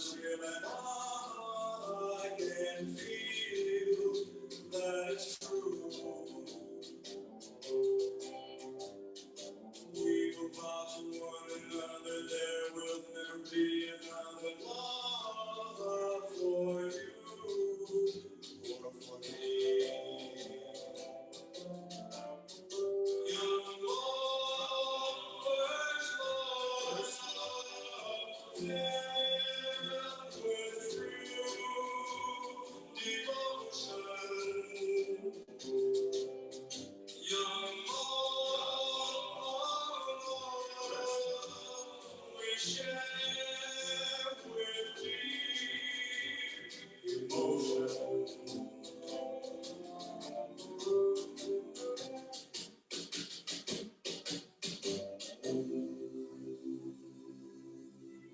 and I can feel that it's true. We will vow to one another there will never be another love for you or for me. Young lovers, love, filled with true devotion. Young love, we share with deep emotion.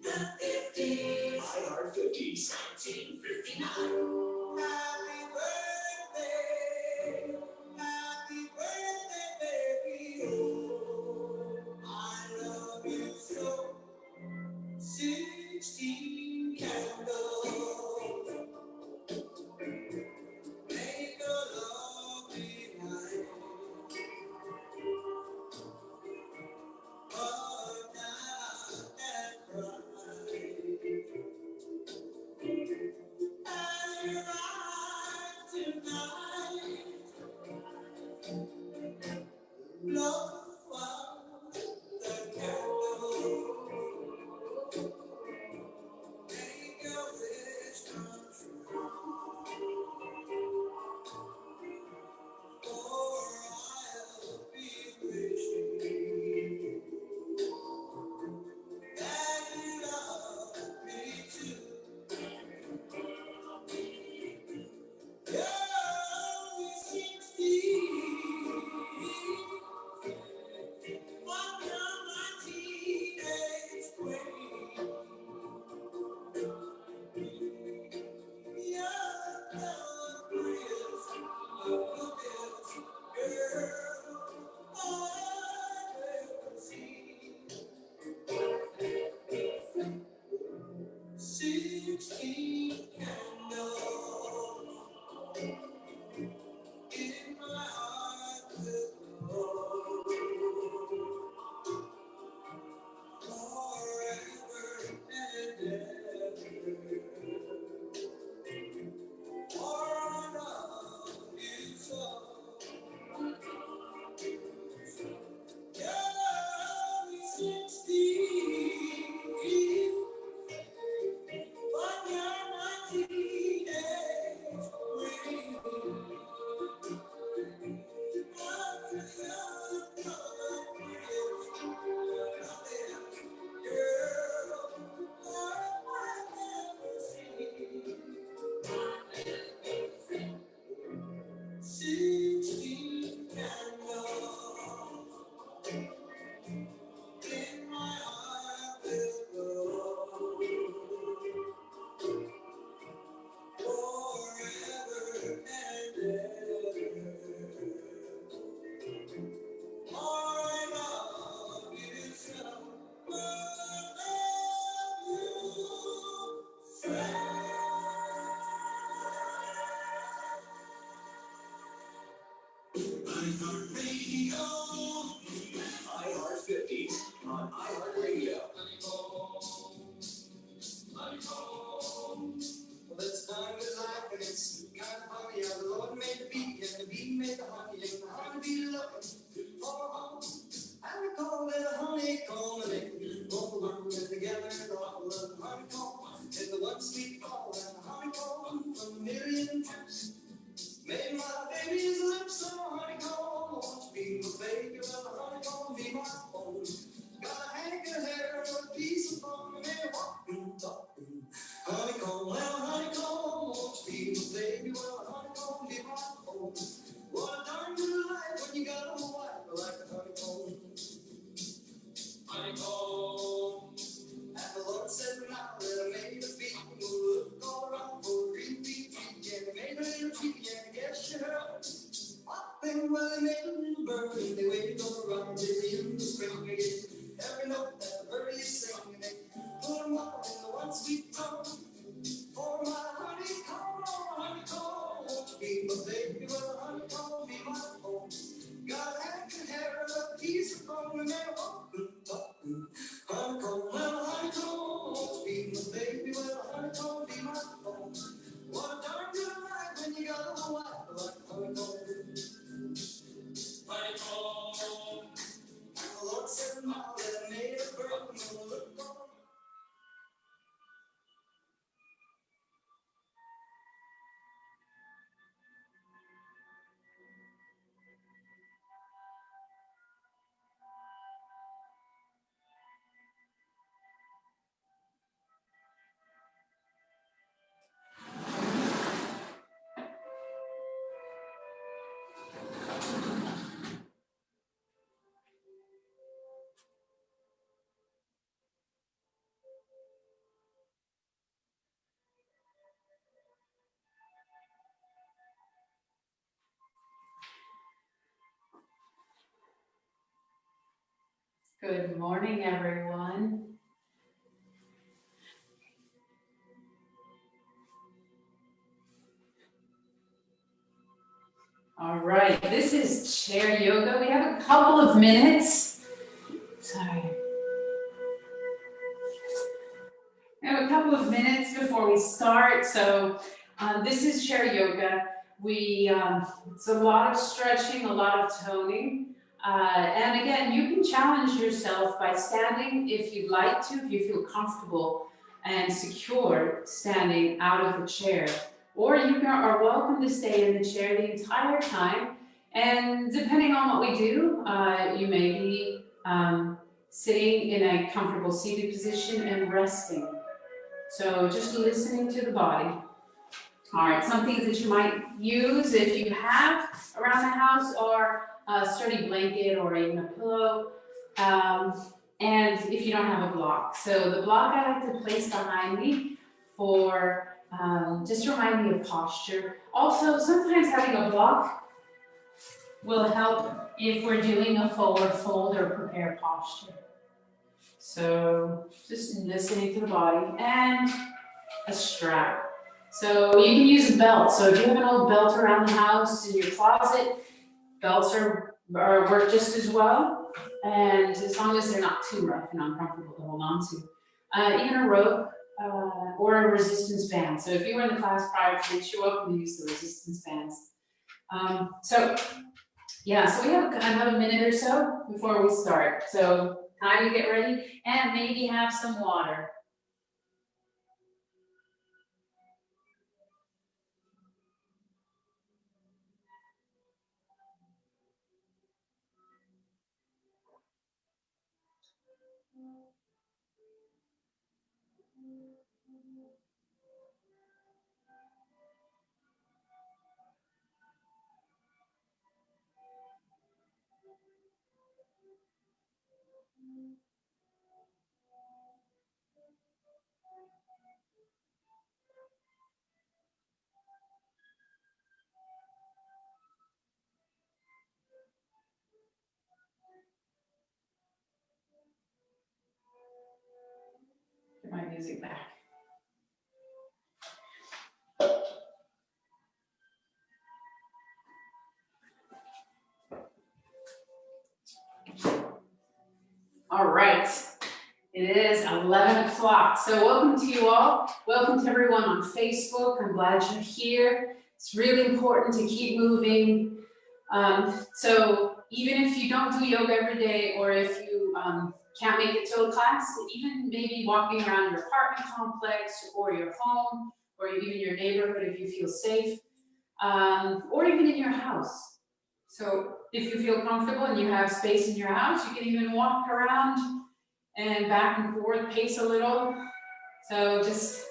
The 50s. I Heart 50s. 1959. Happy birthday. Happy birthday, baby. Oh, I love you so. 16 candles. Make a lovely night. But not at bright. As you rise tonight, blow out the candles. Make a wish come true. For I'll be wishing that you love me too. You're only 16, but you're my teenage queen. You're the prettiest girl I've ever seen. 16 candles in my heart will glow forever and ever. For I love you so. You're only 16, but you're my teenage queen. I'm the prettiest girl I've ever seen. 16 candles in my heart will glow forever and ever. For I love you so. I love you, friend. iHeartRadio. iHeart 50s on iHeartRadio. Well, it's time to life and it's kind of funny how the Lord made the bee and the bee made the honey and the honey bee looking for home. I call it a honeycomb and they both work together and all of the honeycomb is the one sweet call and the honeycomb from a million times. Made my baby's lips so honeycomb, won't you be my baby, well the honeycomb be my home. Got a hank of hair, a piece of bone, and they're walking, talking. Honeycomb, well honeycomb, won't you be my baby, well the honeycomb be my home. What a darn good life when you got a wife like a honeycomb. Honeycomb. And the Lord said now that I made a bee, we'll look all around for a green bee tree, and I made a little tree, and I guess you heard. Hopping well, they made a little bird, and they waited all around till in the spring again. Every note that the bird is singing, they put them all in the one sweet tone. Good morning, everyone. All right, this is chair yoga. We have a couple of minutes. Sorry. We have a couple of minutes before we start. So this is chair yoga. It's a lot of stretching, a lot of toning. And again, you can challenge yourself by standing if you'd like to, if you feel comfortable and secure standing out of the chair. Or you are welcome to stay in the chair the entire time. And depending on what we do, you may be sitting in a comfortable seated position and resting. So just listening to the body. All right, some things that you might use if you have around the house are a sturdy blanket or even a pillow. And if you don't have a block. So the block I like to place behind me for just to remind me of posture. Also, sometimes having a block will help if we're doing a forward fold or prepare posture. So just listening to the body and a strap. So you can use a belt. So if you have an old belt around the house in your closet, belts are work just as well. And as long as they're not too rough and uncomfortable to hold on to. Even a rope or a resistance band. So if you were in the class prior to this, you're welcome to use the resistance bands. So we have another minute or so before we start. So time to get ready and maybe have some water. Get my music back. All right, it is 11 o'clock. So welcome to you all. Welcome to everyone on Facebook. I'm glad you're here. It's really important to keep moving. So even if you don't do yoga every day, or if you can't make it to a class, even maybe walking around your apartment complex or your home, or even your neighborhood if you feel safe, or even in your house. So if you feel comfortable and you have space in your house, you can even walk around and back and forth, pace a little. So just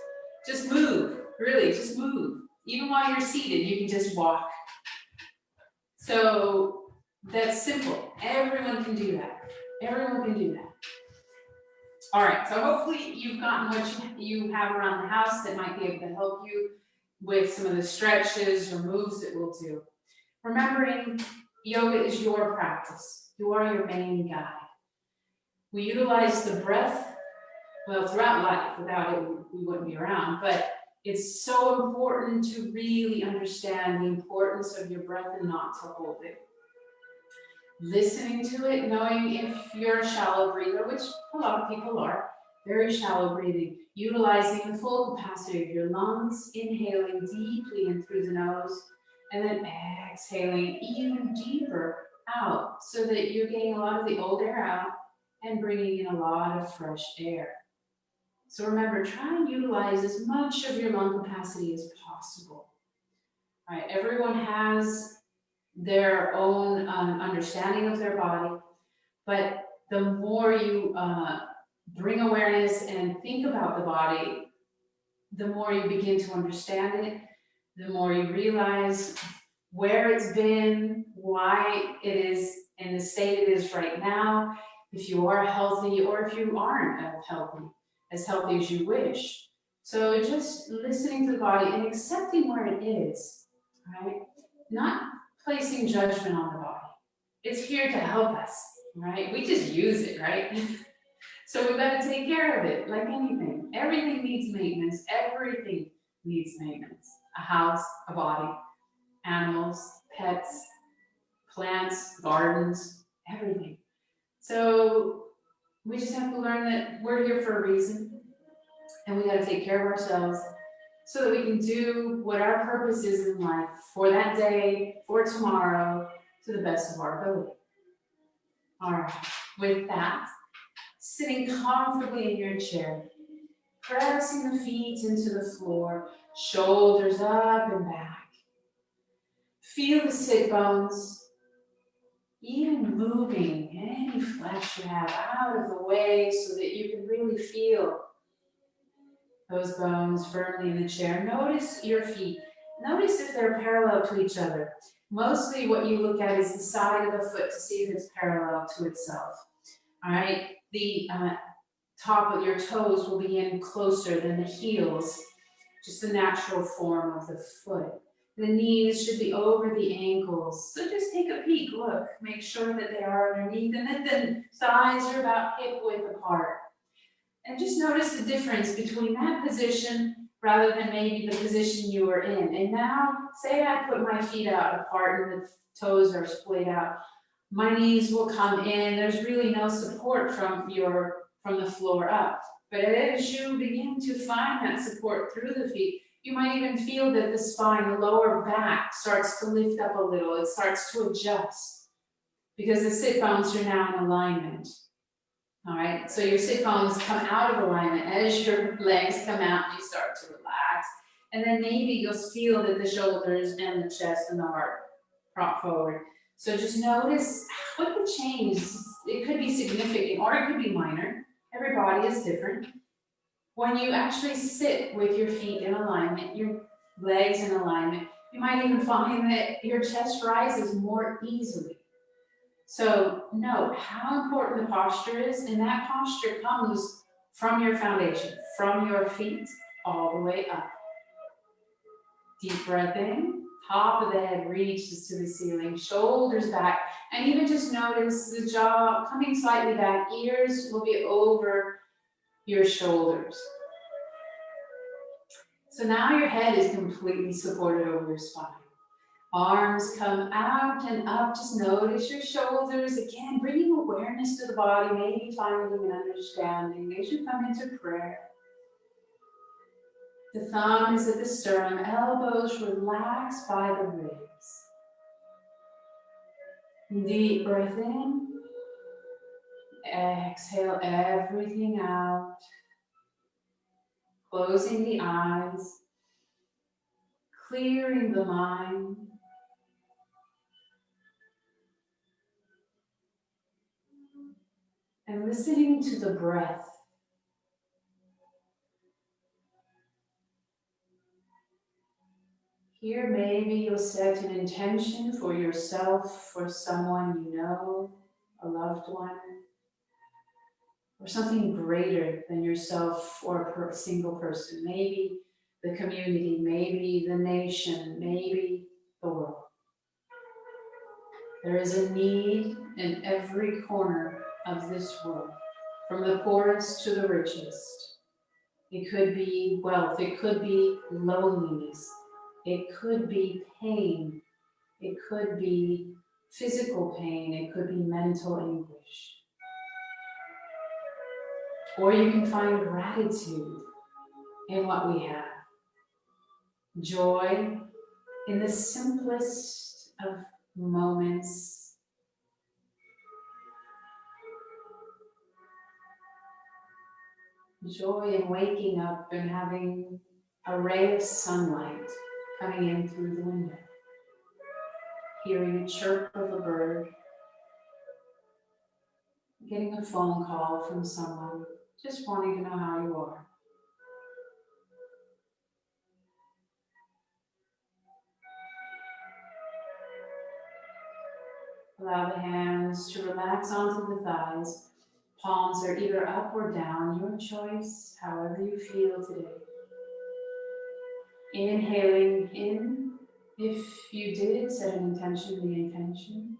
move, really, just move. Even while you're seated, you can just walk. So that's simple. Everyone can do that. Everyone can do that. All right, so hopefully you've gotten what you have around the house that might be able to help you with some of the stretches or moves that we'll do. Remembering yoga is your practice. You are your main guide. We utilize the breath, well, throughout life. Without it, we wouldn't be around. But it's so important to really understand the importance of your breath and not to hold it. Listening to it, knowing if you're a shallow breather, which a lot of people are, very shallow breathing, utilizing the full capacity of your lungs, inhaling deeply in through the nose, and then exhaling even deeper out so that you're getting a lot of the old air out and bringing in a lot of fresh air. So remember, try and utilize as much of your lung capacity as possible. All right, everyone has their own understanding of their body, but the more you bring awareness and think about the body, the more you begin to understand it, the more you realize where it's been, why it is in the state it is right now, if you are healthy or if you aren't as healthy as you wish. So just listening to the body and accepting where it is, right? Not placing judgment on the body. It's here to help us. right? We just use it, right? So we've got to take care of it, like anything. Everything needs maintenance. Everything needs maintenance. A house, a body, animals, pets, plants, gardens, everything. So we just have to learn that we're here for a reason, and we got to take care of ourselves so that we can do what our purpose is in life for that day, for tomorrow, to the best of our ability. All right, with that, sitting comfortably in your chair, pressing the feet into the floor, shoulders up and back. Feel the sit bones, even moving any flesh you have out of the way so that you can really feel those bones firmly in the chair. Notice your feet. Notice if they're parallel to each other. Mostly what you look at is the side of the foot to see if it's parallel to itself. All right, the top of your toes will be in closer than the heels, just the natural form of the foot. The knees should be over the ankles. So just take a peek, look, make sure that they are underneath, and then the thighs are about hip width apart. And just notice the difference between that position rather than maybe the position you were in. And now, say I put my feet out apart and the toes are splayed out. My knees will come in. There's really no support from the floor up. But as you begin to find that support through the feet, you might even feel that the spine, the lower back, starts to lift up a little. It starts to adjust because the sit bones are now in alignment. All right, so your sit bones come out of alignment. As your legs come out, you start to relax. And then maybe you'll feel that the shoulders and the chest and the heart prop forward. So just notice what the change is. It could be significant or it could be minor. Every body is different. When you actually sit with your feet in alignment, your legs in alignment, you might even find that your chest rises more easily. So note how important the posture is, and that posture comes from your foundation, from your feet all the way up. Deep breath in, top of the head reaches to the ceiling, shoulders back, and even just notice the jaw coming slightly back, ears will be over your shoulders. So now your head is completely supported over your spine. Arms come out and up, just notice your shoulders, again, bringing awareness to the body, maybe finding an understanding as you come into prayer. The thumb is at the sternum, elbows relaxed by the ribs. Deep breath in, exhale everything out, closing the eyes, clearing the mind. And listening to the breath. Here, maybe you'll set an intention for yourself, for someone you know, a loved one, or something greater than yourself or a single person. Maybe the community, maybe the nation, maybe the world. There is a need in every corner of this world, from the poorest to the richest. It could be wealth, it could be loneliness, it could be pain, it could be physical pain, it could be mental anguish. Or you can find gratitude in what we have. Joy in the simplest of moments. Joy in waking up and having a ray of sunlight coming in through the window. Hearing a chirp of a bird. Getting a phone call from someone, just wanting to know how you are. Allow the hands to relax onto the thighs. Palms are either up or down, your choice, however you feel today. Inhaling in, if you did set an intention, the intention.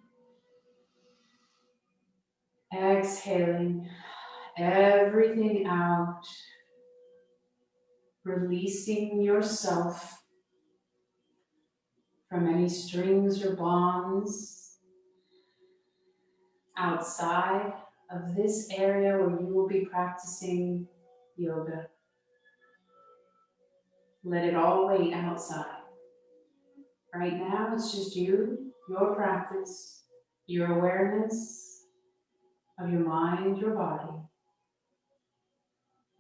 Exhaling everything out, releasing yourself from any strings or bonds outside of this area where you will be practicing yoga. Let it all wait outside. Right now, it's just you, your practice, your awareness of your mind, your body,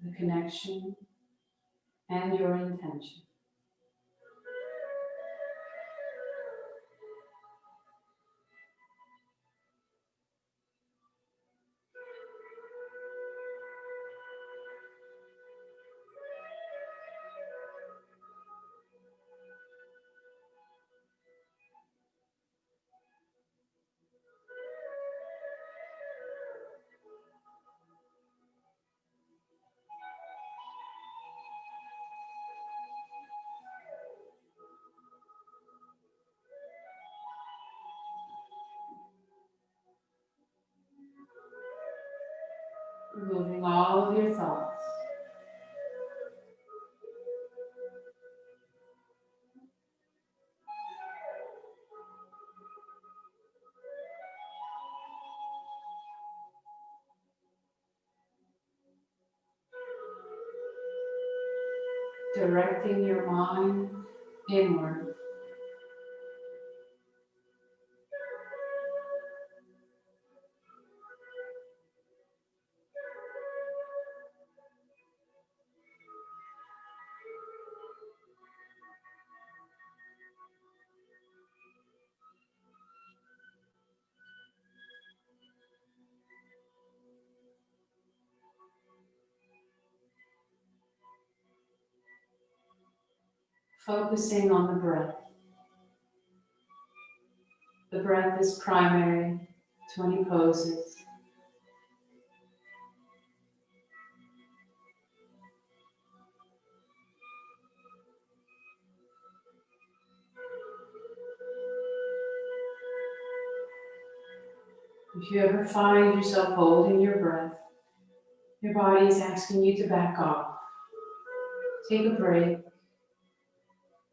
the connection, and your intention. Removing all of your thoughts. Directing your mind inward. Focusing on the breath. The breath is primary to any poses. If you ever find yourself holding your breath, your body is asking you to back off. Take a break.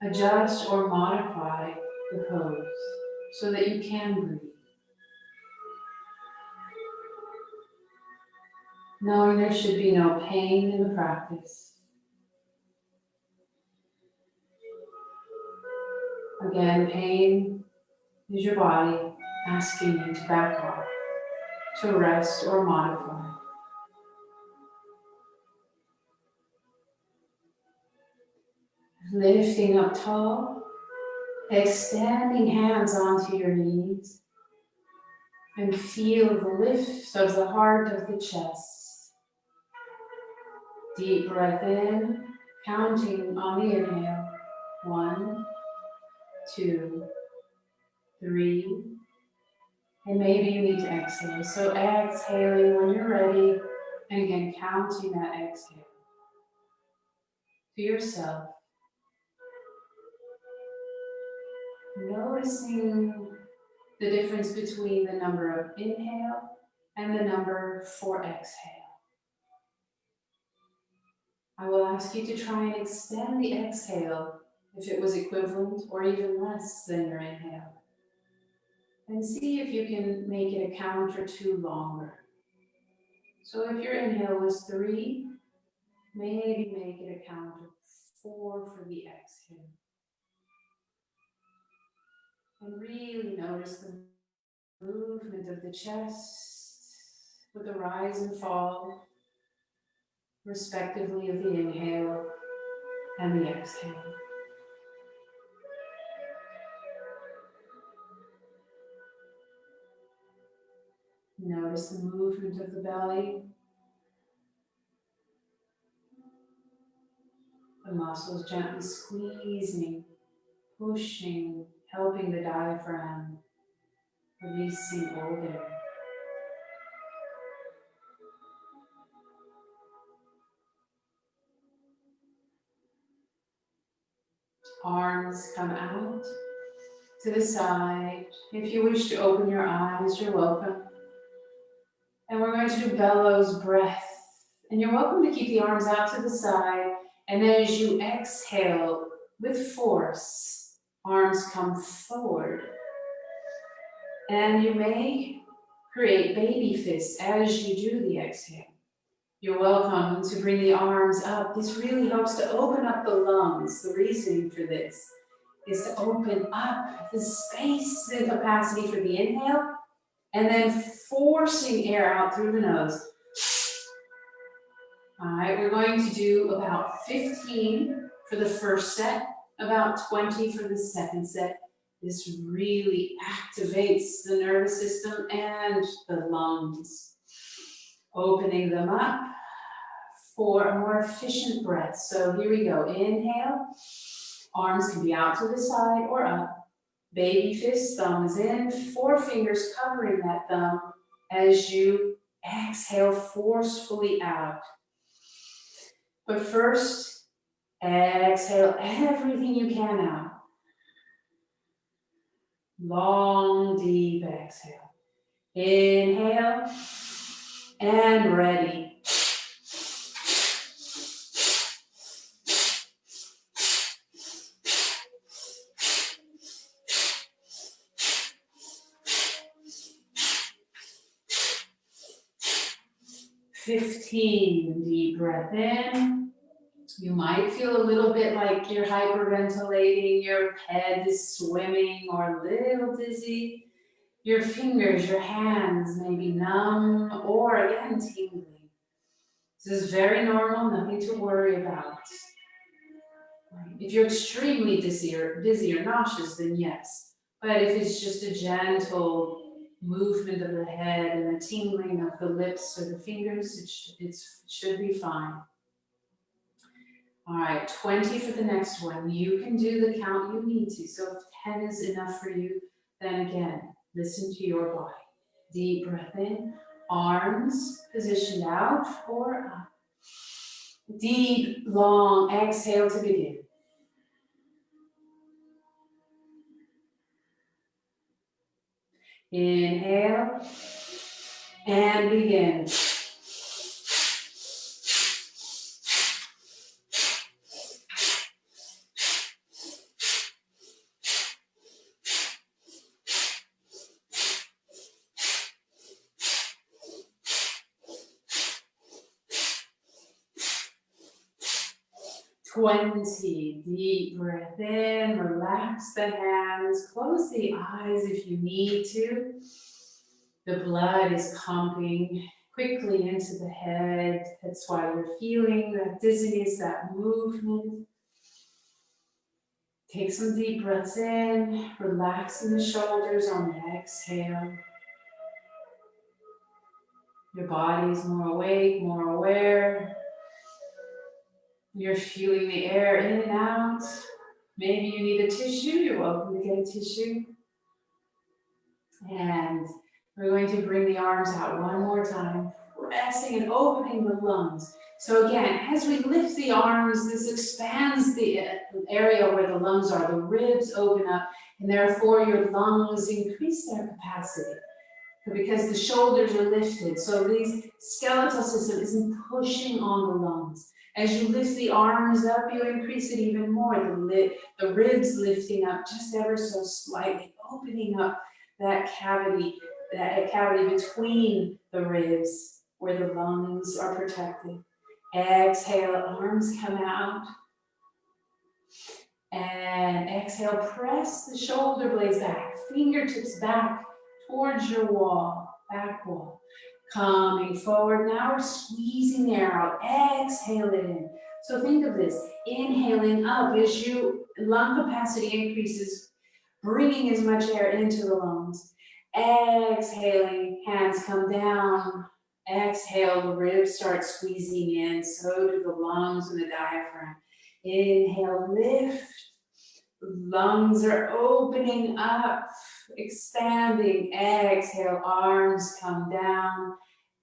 Adjust or modify the pose so that you can breathe. Knowing there should be no pain in the practice. Again, pain is your body asking you to back off, to rest or modify. Lifting up tall, extending hands onto your knees, and feel the lift of the heart of the chest. Deep breath in, counting on the inhale. 1, 2, 3, and maybe you need to exhale. So exhaling when you're ready, and again counting that exhale to yourself. Noticing the difference between the number of inhale and the number for exhale. I will ask you to try and extend the exhale if it was equivalent or even less than your inhale. And see if you can make it a count or 2 longer. So if your inhale was 3, maybe make it a count of 4 for the exhale. And really notice the movement of the chest with the rise and fall, respectively, of the inhale and the exhale. Notice the movement of the belly, the muscles gently squeezing, pushing, helping the diaphragm, releasing old air. Arms come out to the side. If you wish to open your eyes, you're welcome. And we're going to do bellows breath. And you're welcome to keep the arms out to the side. And then as you exhale with force, arms come forward. And you may create baby fists as you do the exhale. You're welcome to bring the arms up. This really helps to open up the lungs. The reason for this is to open up the space and capacity for the inhale, and then forcing air out through the nose. All right, we're going to do about 15 for the first set, about 20 for the second set. This really activates the nervous system and the lungs, opening them up for a more efficient breath. So here we go. Inhale, arms can be out to the side or up. Baby fist, thumbs in, 4 fingers covering that thumb as you exhale forcefully out. But first, exhale everything you can out. Long, deep exhale. Inhale, and ready. Deep breath in. You might feel a little bit like you're hyperventilating, your head is swimming or a little dizzy. Your fingers, your hands may be numb or again tingling. This is very normal, nothing to worry about. If you're extremely dizzy or nauseous, then yes. But if it's just a gentle movement of the head and a tingling of the lips or the fingers, it should be fine. All right, 20 for the next one. You can do the count you need to. So if 10 is enough for you, then again, listen to your body. Deep breath in, arms positioned out or up. Deep, long exhale to begin. Inhale and begin. Deep breath in, relax the hands, close the eyes if you need to. The blood is pumping quickly into the head. That's why you're feeling that dizziness, that movement. Take some deep breaths in, relaxing the shoulders on the exhale. Your body is more awake, more aware. You're feeling the air in and out. Maybe you need a tissue. You're welcome to get a tissue. And we're going to bring the arms out one more time, pressing and opening the lungs. So again, as we lift the arms, this expands the area where the lungs are. The ribs open up, and therefore your lungs increase their capacity because the shoulders are lifted. So the skeletal system isn't pushing on the lungs. As you lift the arms up, you increase it even more. The ribs lifting up just ever so slightly, opening up that cavity between the ribs where the lungs are protected. Exhale, arms come out. And exhale, press the shoulder blades back, fingertips back towards your wall, back wall. Coming forward, now we're squeezing the air out. Exhale it in. So think of this, inhaling up as you lung capacity increases, bringing as much air into the lungs. Exhaling, hands come down. Exhale, the ribs start squeezing in, so do the lungs and the diaphragm. Inhale, lift. Lungs are opening up, expanding. Exhale, arms come down,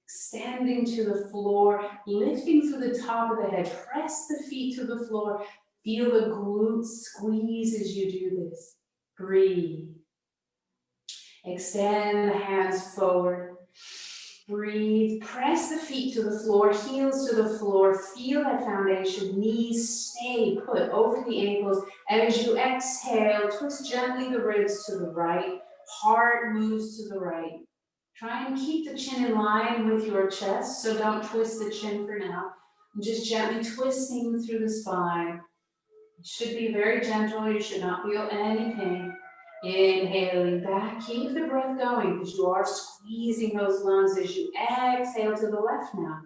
extending to the floor, lifting through the top of the head. Press the feet to the floor. Feel the glutes squeeze as you do this. Breathe. Extend the hands forward. Breathe, press the feet to the floor, heels to the floor, feel that foundation, knees stay put over the ankles. As you exhale, twist gently the ribs to the right, heart moves to the right. Try and keep the chin in line with your chest, so don't twist the chin for now. Just gently twisting through the spine. It should be very gentle, you should not feel any pain. Inhaling back, keep the breath going because you are squeezing those lungs as you exhale to the left now.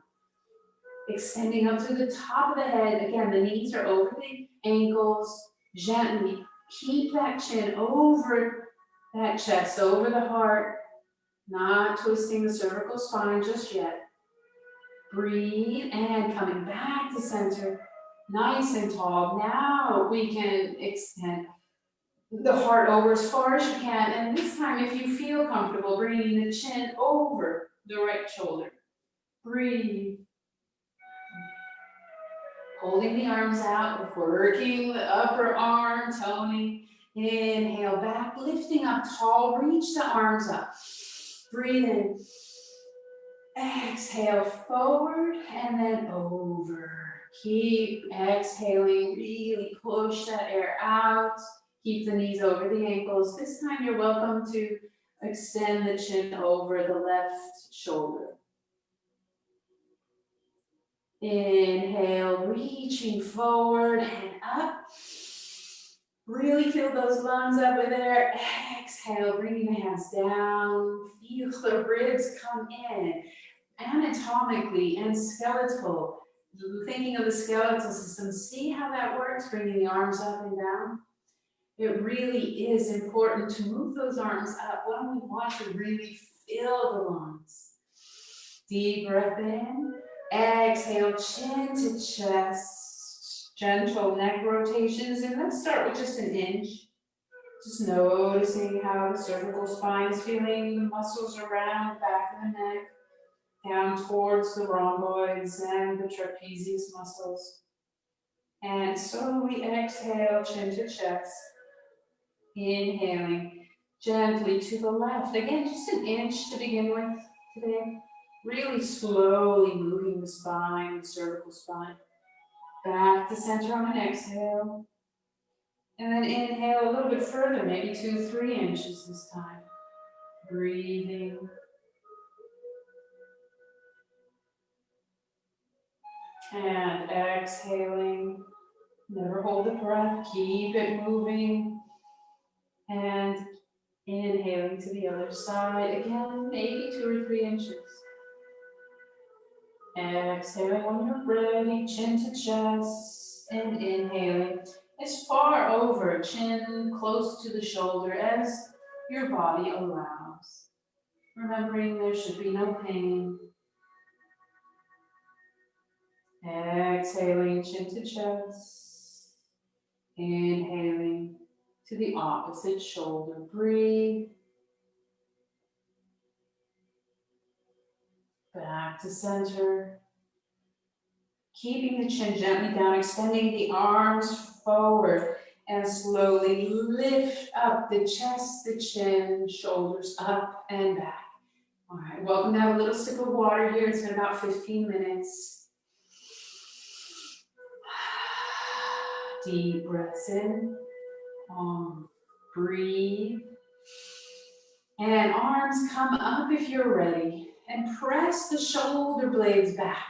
Extending up to the top of the head. Again, the knees are over the ankles. Gently keep that chin over that chest, over the heart. Not twisting the cervical spine just yet. Breathe and coming back to center. Nice and tall. Now we can extend the heart over as far as you can, and this time if you feel comfortable, bringing the chin over the right shoulder. Breathe. Holding the arms out, working the upper arm, toning. Inhale back, lifting up tall, reach the arms up. Breathe in. Exhale forward and then over. Keep exhaling, really push that air out. Keep the knees over the ankles. This time you're welcome to extend the chin over the left shoulder. Inhale, reaching forward and up. Really fill those lungs up with air. Exhale, bringing the hands down. Feel the ribs come in. Anatomically and skeletal. Thinking of the skeletal system, see how that works, bringing the arms up and down. It really is important to move those arms up when we want to really fill the lungs. Deep breath in. Exhale, chin to chest. Gentle neck rotations. And let's start with just an inch. Just noticing how the cervical spine is feeling, the muscles around the back of the neck, down towards the rhomboids and the trapezius muscles. And slowly exhale, chin to chest. Inhaling gently to the left. Again, just an inch to begin with today. Really slowly moving the spine, the cervical spine. Back to center on an exhale. And then inhale a little bit further, maybe 2-3 inches this time. Breathing. And exhaling. Never hold the breath. Keep it moving. And inhaling to the other side. Again, maybe 2 or 3 inches. Exhaling when you're ready, chin to chest. And inhaling as far over, chin close to the shoulder as your body allows. Remembering there should be no pain. Exhaling, chin to chest. Inhaling to the opposite shoulder. Breathe. Back to center. Keeping the chin gently down, extending the arms forward, and slowly lift up the chest, the chin, shoulders up and back. All right, welcome to have a little sip of water here. It's been about 15 minutes. Deep breaths in. Breathe. And arms come up if you're ready. And press the shoulder blades back.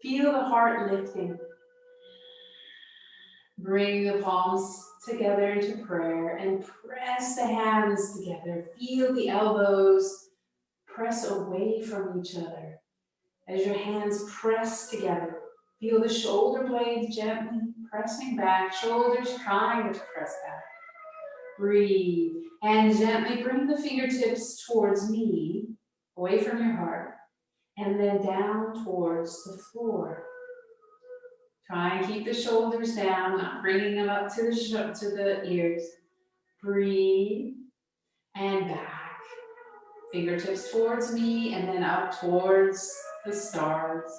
Feel the heart lifting. Bring the palms together into prayer and press the hands together. Feel the elbows press away from each other. As your hands press together, feel the shoulder blades gently pressing back, shoulders trying to press back. Breathe and gently bring the fingertips towards me, away from your heart, and then down towards the floor. Try and keep the shoulders down, not bringing them up to the ears. Breathe and back. Fingertips towards me and then up towards the stars.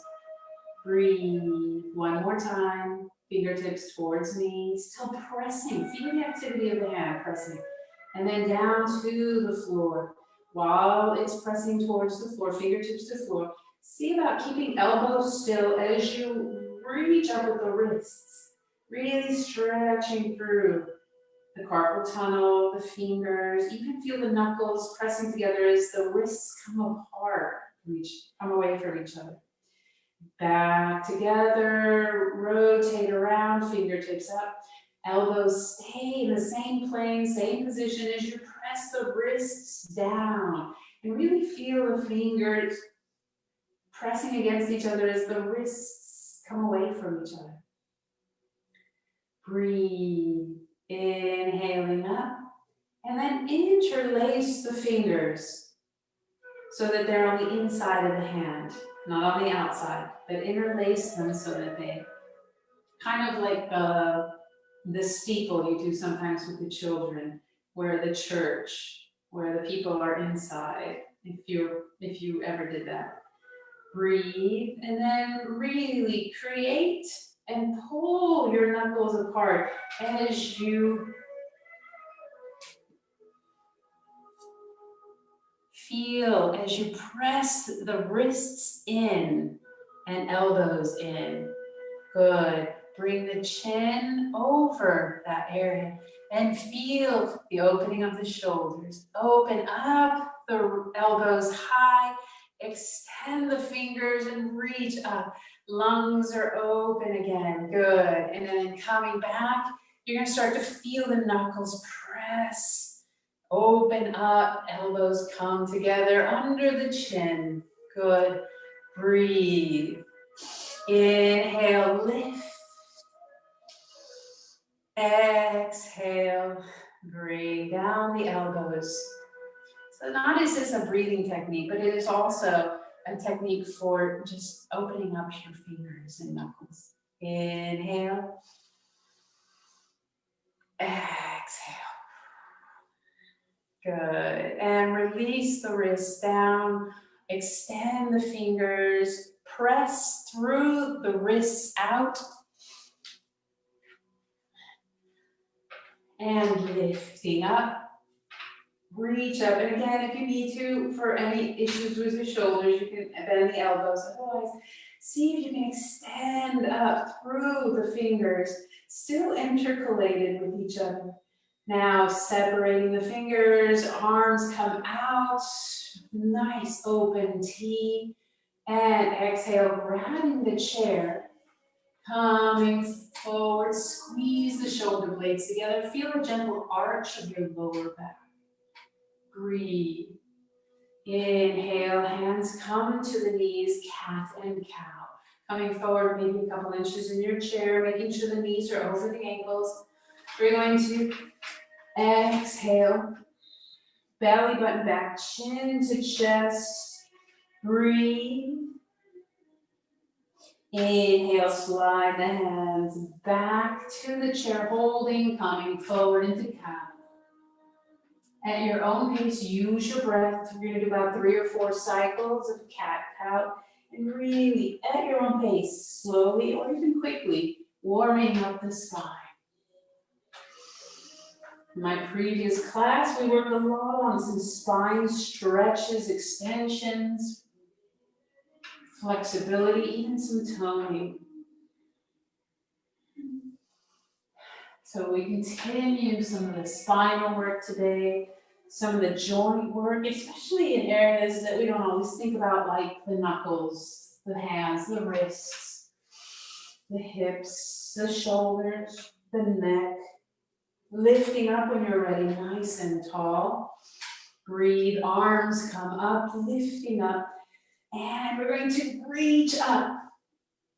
Breathe. One more time. Fingertips towards me. Still pressing. Feel the activity of the hand pressing. And then down to the floor. while it's pressing towards the floor, fingertips to floor. See about keeping elbows still as you reach up with the wrists, really stretching through the carpal tunnel, the fingers. You can feel the knuckles pressing together as the wrists come apart, come away from each other. Back together, rotate around, fingertips up. Elbows stay in the same plane, same position as you press the wrists down. And really feel the fingers pressing against each other as the wrists come away from each other. Breathe, inhaling up, and then interlace the fingers so that they're on the inside of the hand, not on the outside, but interlace them so that they kind of like the steeple you do sometimes with the children, where the church, where the people are inside, if you ever did that. Breathe, and then really create and pull your knuckles apart as you feel, as you press the wrists in and elbows in. Good. Bring the chin over that area and feel the opening of the shoulders. Open up the elbows high. Extend the fingers and reach up. Lungs are open again. Good. And then coming back, you're going to start to feel the knuckles press. Open up. Elbows come together under the chin. Good. Breathe. Inhale, lift. Exhale, bring down the elbows. So not is this a breathing technique, but it is also a technique for just opening up your fingers and knuckles. Inhale. Exhale. Good. And release the wrists down. Extend the fingers. Press through the wrists out. And lifting up. Reach up. And again, if you need to, for any issues with your shoulders, you can bend the elbows. Otherwise, see if you can extend up through the fingers, still intercalated with each other. Now, separating the fingers, arms come out. Nice open T. And exhale, grabbing the chair. Coming forward, squeeze the shoulder blades together. Feel a gentle arch of your lower back. Breathe. Inhale, hands come to the knees, cat and cow. Coming forward, maybe a couple inches in your chair, making sure the knees are over the ankles. We're going to exhale, belly button back, chin to chest. Breathe. Inhale, slide the hands back to the chair, holding, coming forward into cow. At your own pace, use your breath. We're going to do about 3 or 4 cycles of cat-cow. And really, at your own pace, slowly or even quickly, warming up the spine. In my previous class, we worked a lot on some spine stretches, extensions, flexibility, even some toning. So we continue some of the spinal work today, some of the joint work, especially in areas that we don't always think about, like the knuckles, the hands, the wrists, the hips, the shoulders, the neck. Lifting up when you're ready, nice and tall. Breathe, arms come up, lifting up. And we're going to reach up,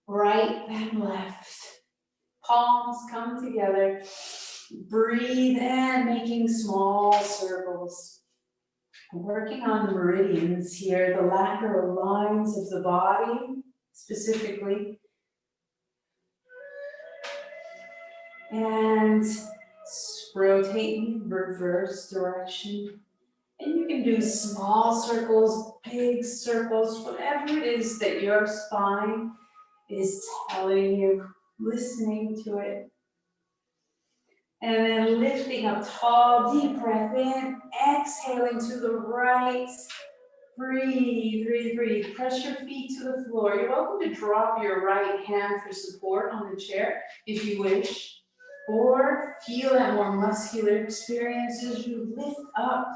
right and left. Palms come together. Breathe in, making small circles. Working on the meridians here, the lateral lines of the body, specifically. And rotate in reverse direction. And you can do small circles, big circles, whatever it is that your spine is telling you, listening to it. And then lifting up tall, deep breath in, exhaling to the right. Breathe, breathe, breathe. Press your feet to the floor. You're welcome to drop your right hand for support on the chair if you wish. Or feel that more muscular experience as you lift up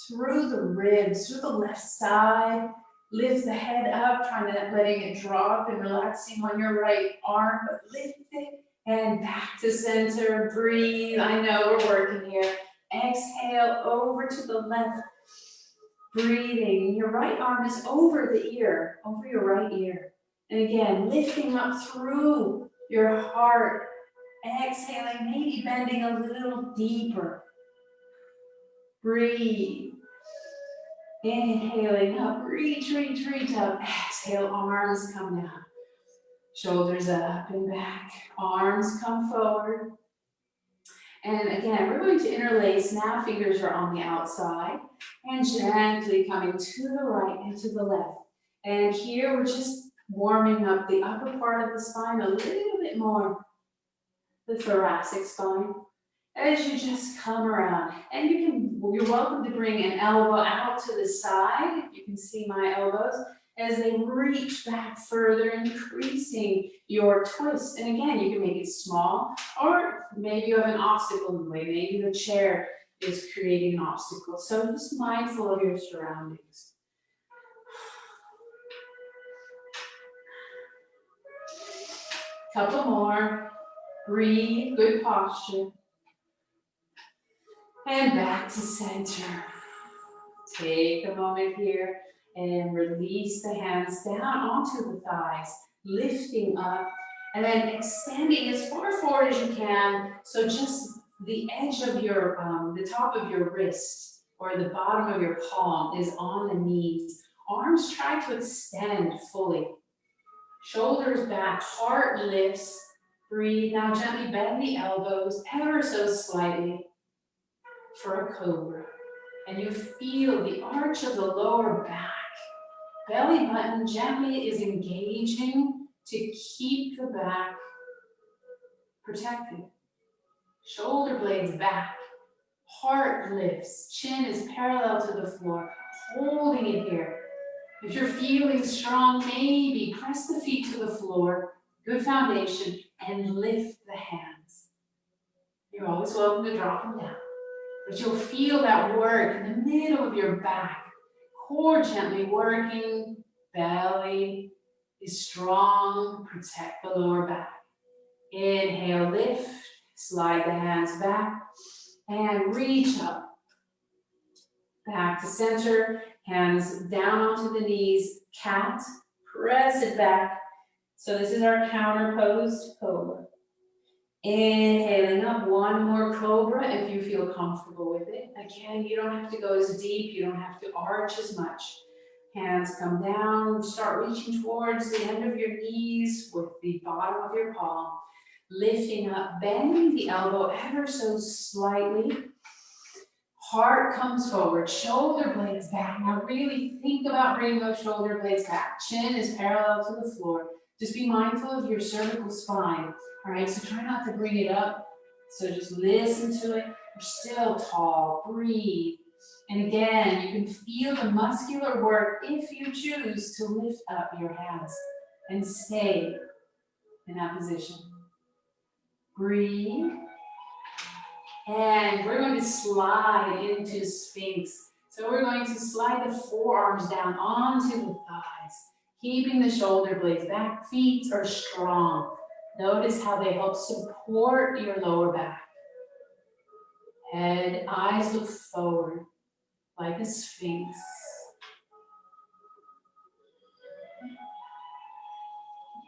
through the ribs, through the left side. Lift the head up, trying to letting it drop and relaxing on your right arm, but lift it and back to center. Breathe. I know we're working here. Exhale over to the left. Breathing. Your right arm is over the ear, over your right ear. And again, lifting up through your heart. Exhaling, maybe bending a little deeper. Breathe. Inhaling up, reach, reach, reach up. Exhale, arms come down. Shoulders up and back. Arms come forward. And again, we're going to interlace. Now fingers are on the outside. And gently coming to the right and to the left. And here we're just warming up the upper part of the spine a little bit more. The thoracic spine. As you just come around, and you're welcome to bring an elbow out to the side. You can see my elbows as they reach back further, increasing your twist. And again, you can make it small, or maybe you have an obstacle in the way. Maybe the chair is creating an obstacle. So just mindful of your surroundings. Couple more. Breathe, good posture. And back to center. Take a moment here and release the hands down onto the thighs, lifting up and then extending as far forward as you can. So just the edge of your, the top of your wrist or the bottom of your palm is on the knees. Arms try to extend fully. Shoulders back, heart lifts. Breathe. Now gently bend the elbows ever so slightly. For a cobra, and you feel the arch of the lower back. Belly button gently is engaging to keep the back protected. Shoulder blades back, heart lifts, chin is parallel to the floor, holding it here. If you're feeling strong, maybe press the feet to the floor, good foundation, and lift the hands. You're always welcome to drop them down. But you'll feel that work in the middle of your back. Core gently working, belly is strong, protect the lower back. Inhale, lift, slide the hands back, and reach up. Back to center, hands down onto the knees, cat, press it back. So this is our counter posed cobra. Inhaling up, one more cobra if you feel comfortable with it. Again, you don't have to go as deep, you don't have to arch as much. Hands come down, start reaching towards the end of your knees with the bottom of your palm. Lifting up, bending the elbow ever so slightly. Heart comes forward, shoulder blades back. Now really think about bringing those shoulder blades back. Chin is parallel to the floor. Just be mindful of your cervical spine. All right, so try not to bring it up. So just listen to it. You're still tall, breathe. And again, you can feel the muscular work if you choose to lift up your hands and stay in that position. Breathe. And we're going to slide into Sphinx. So we're going to slide the forearms down onto the thighs, keeping the shoulder blades back. Feet are strong. Notice how they help support your lower back. Head, eyes look forward like a sphinx.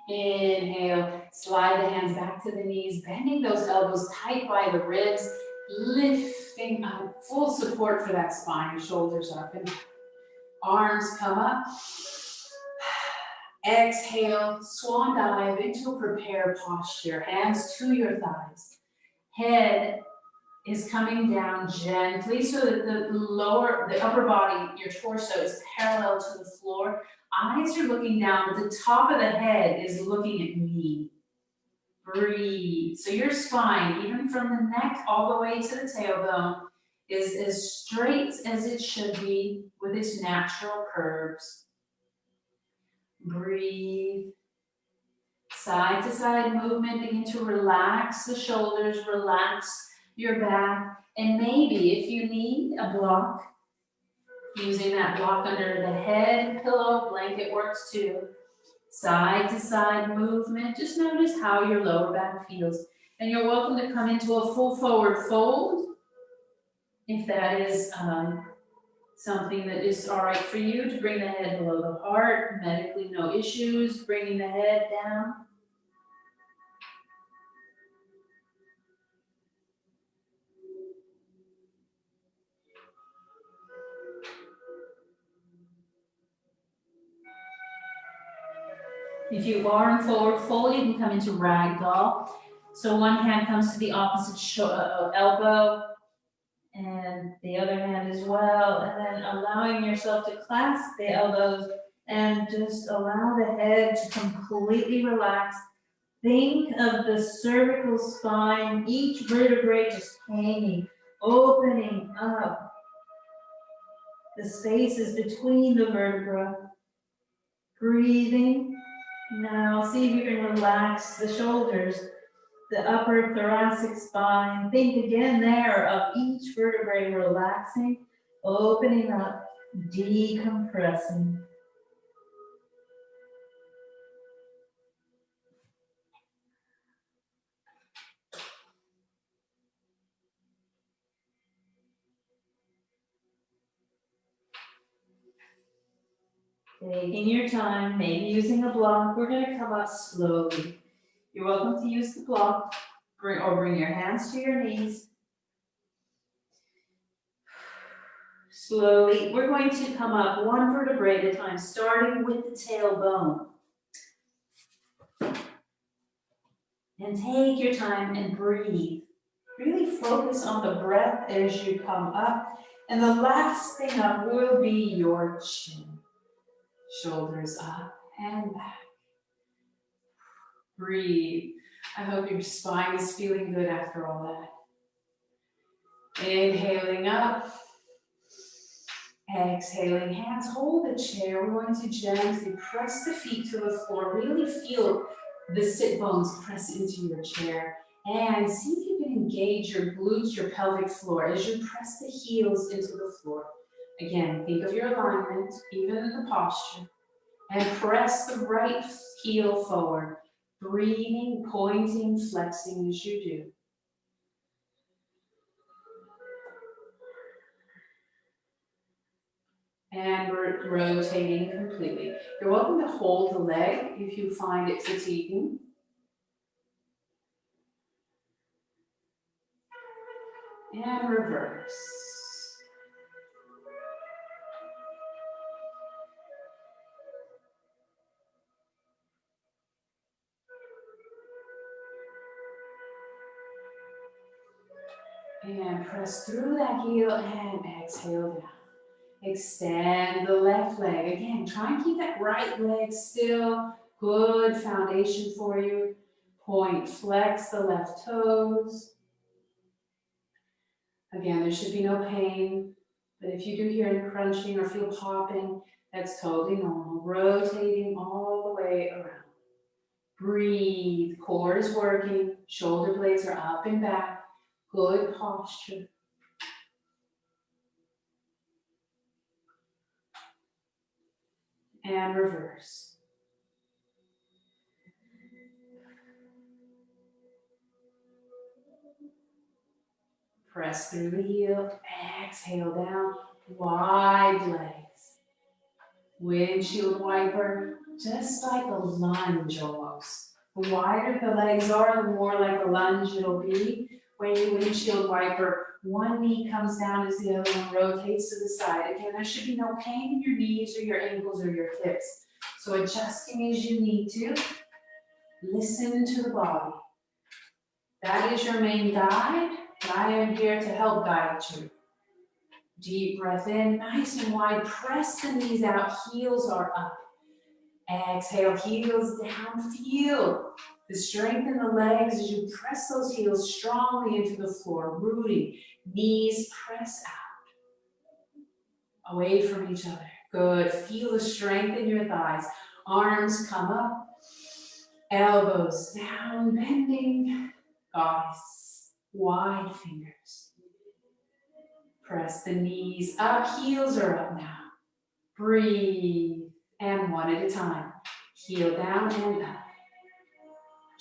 Inhale, slide the hands back to the knees, bending those elbows tight by the ribs, lifting up, full support for that spine, shoulders up and arms come up. Exhale, swan dive into a prepared posture, hands to your thighs. Head is coming down gently so that the upper body, your torso is parallel to the floor. Eyes are looking down, but the top of the head is looking at me. Breathe. So your spine, even from the neck all the way to the tailbone, is as straight as it should be with its natural curves. Breathe. Side to side movement, begin to relax the shoulders, relax your back, and maybe if you need a block, using that block under the head, pillow, blanket works too. Side to side movement, just notice how your lower back feels. And you're welcome to come into a full forward fold, if that is something that is all right for you, to bring the head below the heart, medically no issues, bringing the head down. If you are in forward fold, you can come into ragdoll. So one hand comes to the opposite elbow, and the other hand as well, and then allowing yourself to clasp the elbows and just allow the head to completely relax. Think of the cervical spine, each vertebrae just hanging, opening up the spaces between the vertebrae. Breathing. Now see if you can relax the shoulders, the upper thoracic spine. Think again there of each vertebrae relaxing, opening up, decompressing. Taking your time, maybe using a block. We're going to come up slowly. You're welcome to use the block or bring your hands to your knees. Slowly, we're going to come up one vertebrae at a time, starting with the tailbone. And take your time and breathe. Really focus on the breath as you come up. And the last thing up will be your chin. Shoulders up and back. Breathe. I hope your spine is feeling good after all that. Inhaling up. Exhaling, hands hold the chair. We're going to gently press the feet to the floor. Really feel the sit bones press into your chair. And see if you can engage your glutes, your pelvic floor, as you press the heels into the floor. Again, think of your alignment, even in the posture. And press the right heel forward. Breathing, pointing, flexing as you do. And we're rotating completely. You're welcome to hold the leg if you find it fatiguing. And reverse. And press through that heel and exhale down. Extend the left leg. Again, try and keep that right leg still. Good foundation for you. Point, flex the left toes. Again, there should be no pain, but if you do hear any crunching or feel popping, that's totally normal. Rotating all the way around. Breathe. Core is working. Shoulder blades are up and back. Good posture. And reverse. Press through the heel. Exhale down. Wide legs. Windshield wiper, just like a lunge almost. The wider the legs are, the more like a lunge it'll be. When you windshield wiper, one knee comes down as the other one rotates to the side. Again, there should be no pain in your knees or your ankles or your hips. So adjusting as you need to. Listen to the body. That is your main guide, and I am here to help guide you. Deep breath in, nice and wide. Press the knees out, heels are up. Exhale, heels down, feel The strength in the legs as you press those heels strongly into the floor, rooting. Knees press out, away from each other. Good. Feel the strength in your thighs. Arms come up, elbows down, bending. Goddess, wide fingers. Press the knees up, heels are up now. Breathe, and one at a time. Heel down and up.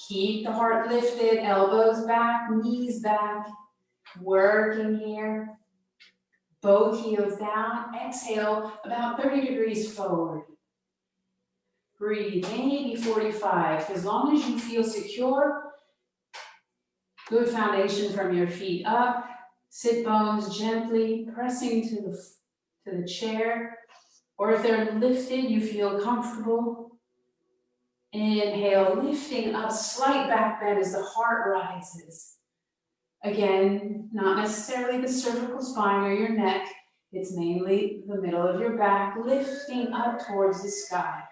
Keep the heart lifted, elbows back, knees back. Working here. Both heels down. Exhale about 30 degrees forward. Breathe, maybe 45. As long as you feel secure, good foundation from your feet up. Sit bones gently pressing to the chair. Or if they're lifted, you feel comfortable. Inhale, lifting up, slight back bend as the heart rises. Again, not necessarily the cervical spine or your neck. It's mainly the middle of your back, lifting up towards the sky.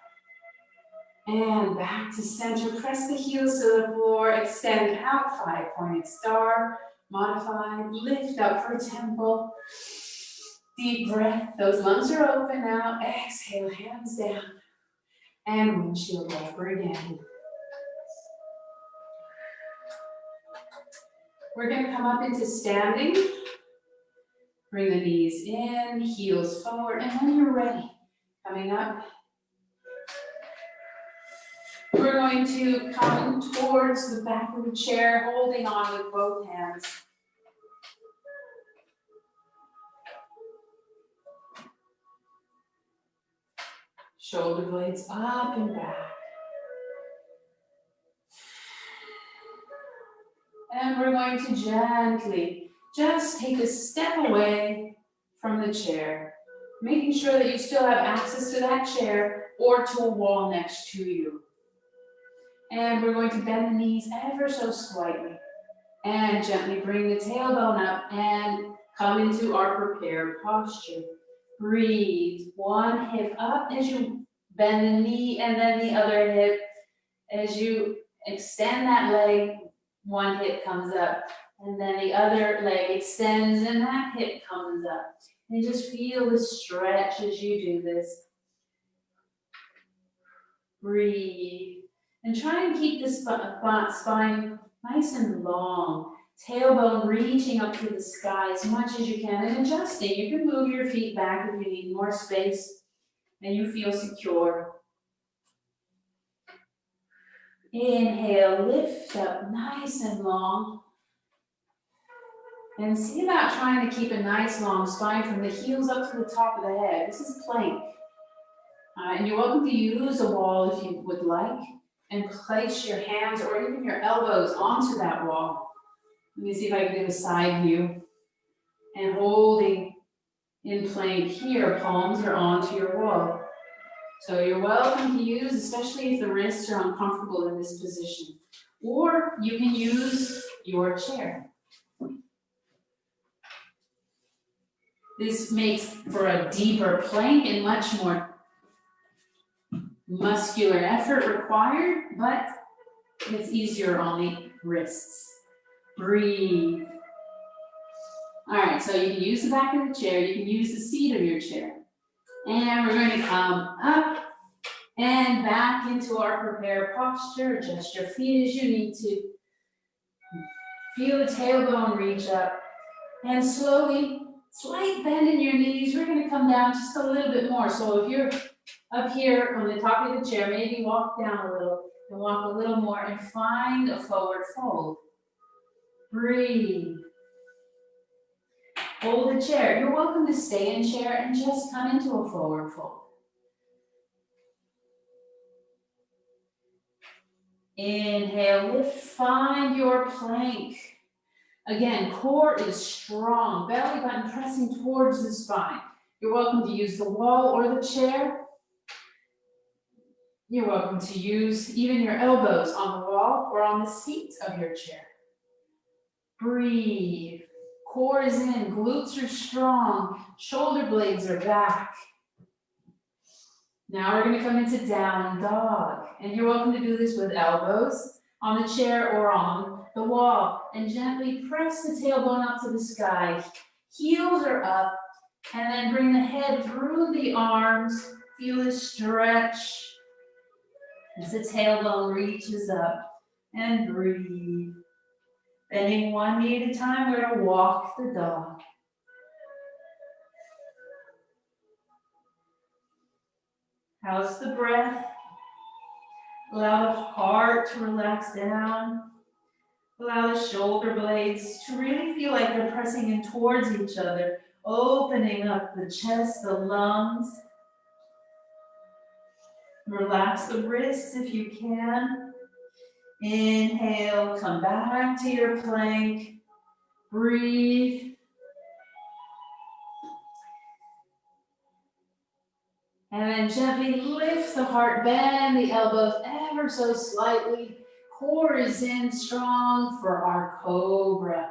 And back to center. Press the heels to the floor. Extend out, 5-pointed star. Modified. Lift up for temple. Deep breath. Those lungs are open now. Exhale, hands down. And windshield wiper again. We're going to come up into standing. Bring the knees in, heels forward, and when you're ready, coming up, we're going to come towards the back of the chair, holding on with both hands. Shoulder blades up and back. And we're going to gently just take a step away from the chair, making sure that you still have access to that chair or to a wall next to you. And we're going to bend the knees ever so slightly and gently bring the tailbone up and come into our prepared posture. Breathe. One hip up as you bend the knee, and then the other hip as you extend that leg. One hip comes up, and then the other leg extends, and that hip comes up. And just feel the stretch as you do this. Breathe. And try and keep the spine nice and long. Tailbone reaching up to the sky as much as you can, and adjusting. You can move your feet back if you need more space and you feel secure. Inhale, lift up nice and long. And see about trying to keep a nice long spine from the heels up to the top of the head. This is plank. And you're welcome to use a wall if you would like, and place your hands or even your elbows onto that wall. Let me see if I can do a side view. And holding in plank here, palms are onto your wall. So you're welcome to use, especially if the wrists are uncomfortable in this position. Or you can use your chair. This makes for a deeper plank and much more muscular effort required, but it's easier on the wrists. Breathe. All right, so you can use the back of the chair, you can use the seat of your chair. And we're going to come up and back into our prepared posture. Adjust your feet as you need to. Feel the tailbone reach up. And slowly, slight bend in your knees. We're going to come down just a little bit more. So if you're up here on the top of the chair, maybe walk down a little and walk a little more and find a forward fold. Breathe. Hold the chair. You're welcome to stay in chair and just come into a forward fold. Inhale, lift, find your plank. Again, core is strong, belly button pressing towards the spine. You're welcome to use the wall or the chair. You're welcome to use even your elbows on the wall or on the seat of your chair. Breathe. Core is in, glutes are strong, shoulder blades are back. Now we're going to come into down dog. And you're welcome to do this with elbows on the chair or on the wall, and gently press the tailbone up to the sky. Heels are up, and then bring the head through the arms. Feel a stretch as the tailbone reaches up, and breathe. Bending one knee at a time, we're gonna walk the dog. How's the breath? Allow the heart to relax down. Allow the shoulder blades to really feel like they're pressing in towards each other, opening up the chest, the lungs. Relax the wrists if you can. Inhale, come back to your plank. Breathe. And then gently lift the heart, bend the elbows ever so slightly. Core is in strong for our cobra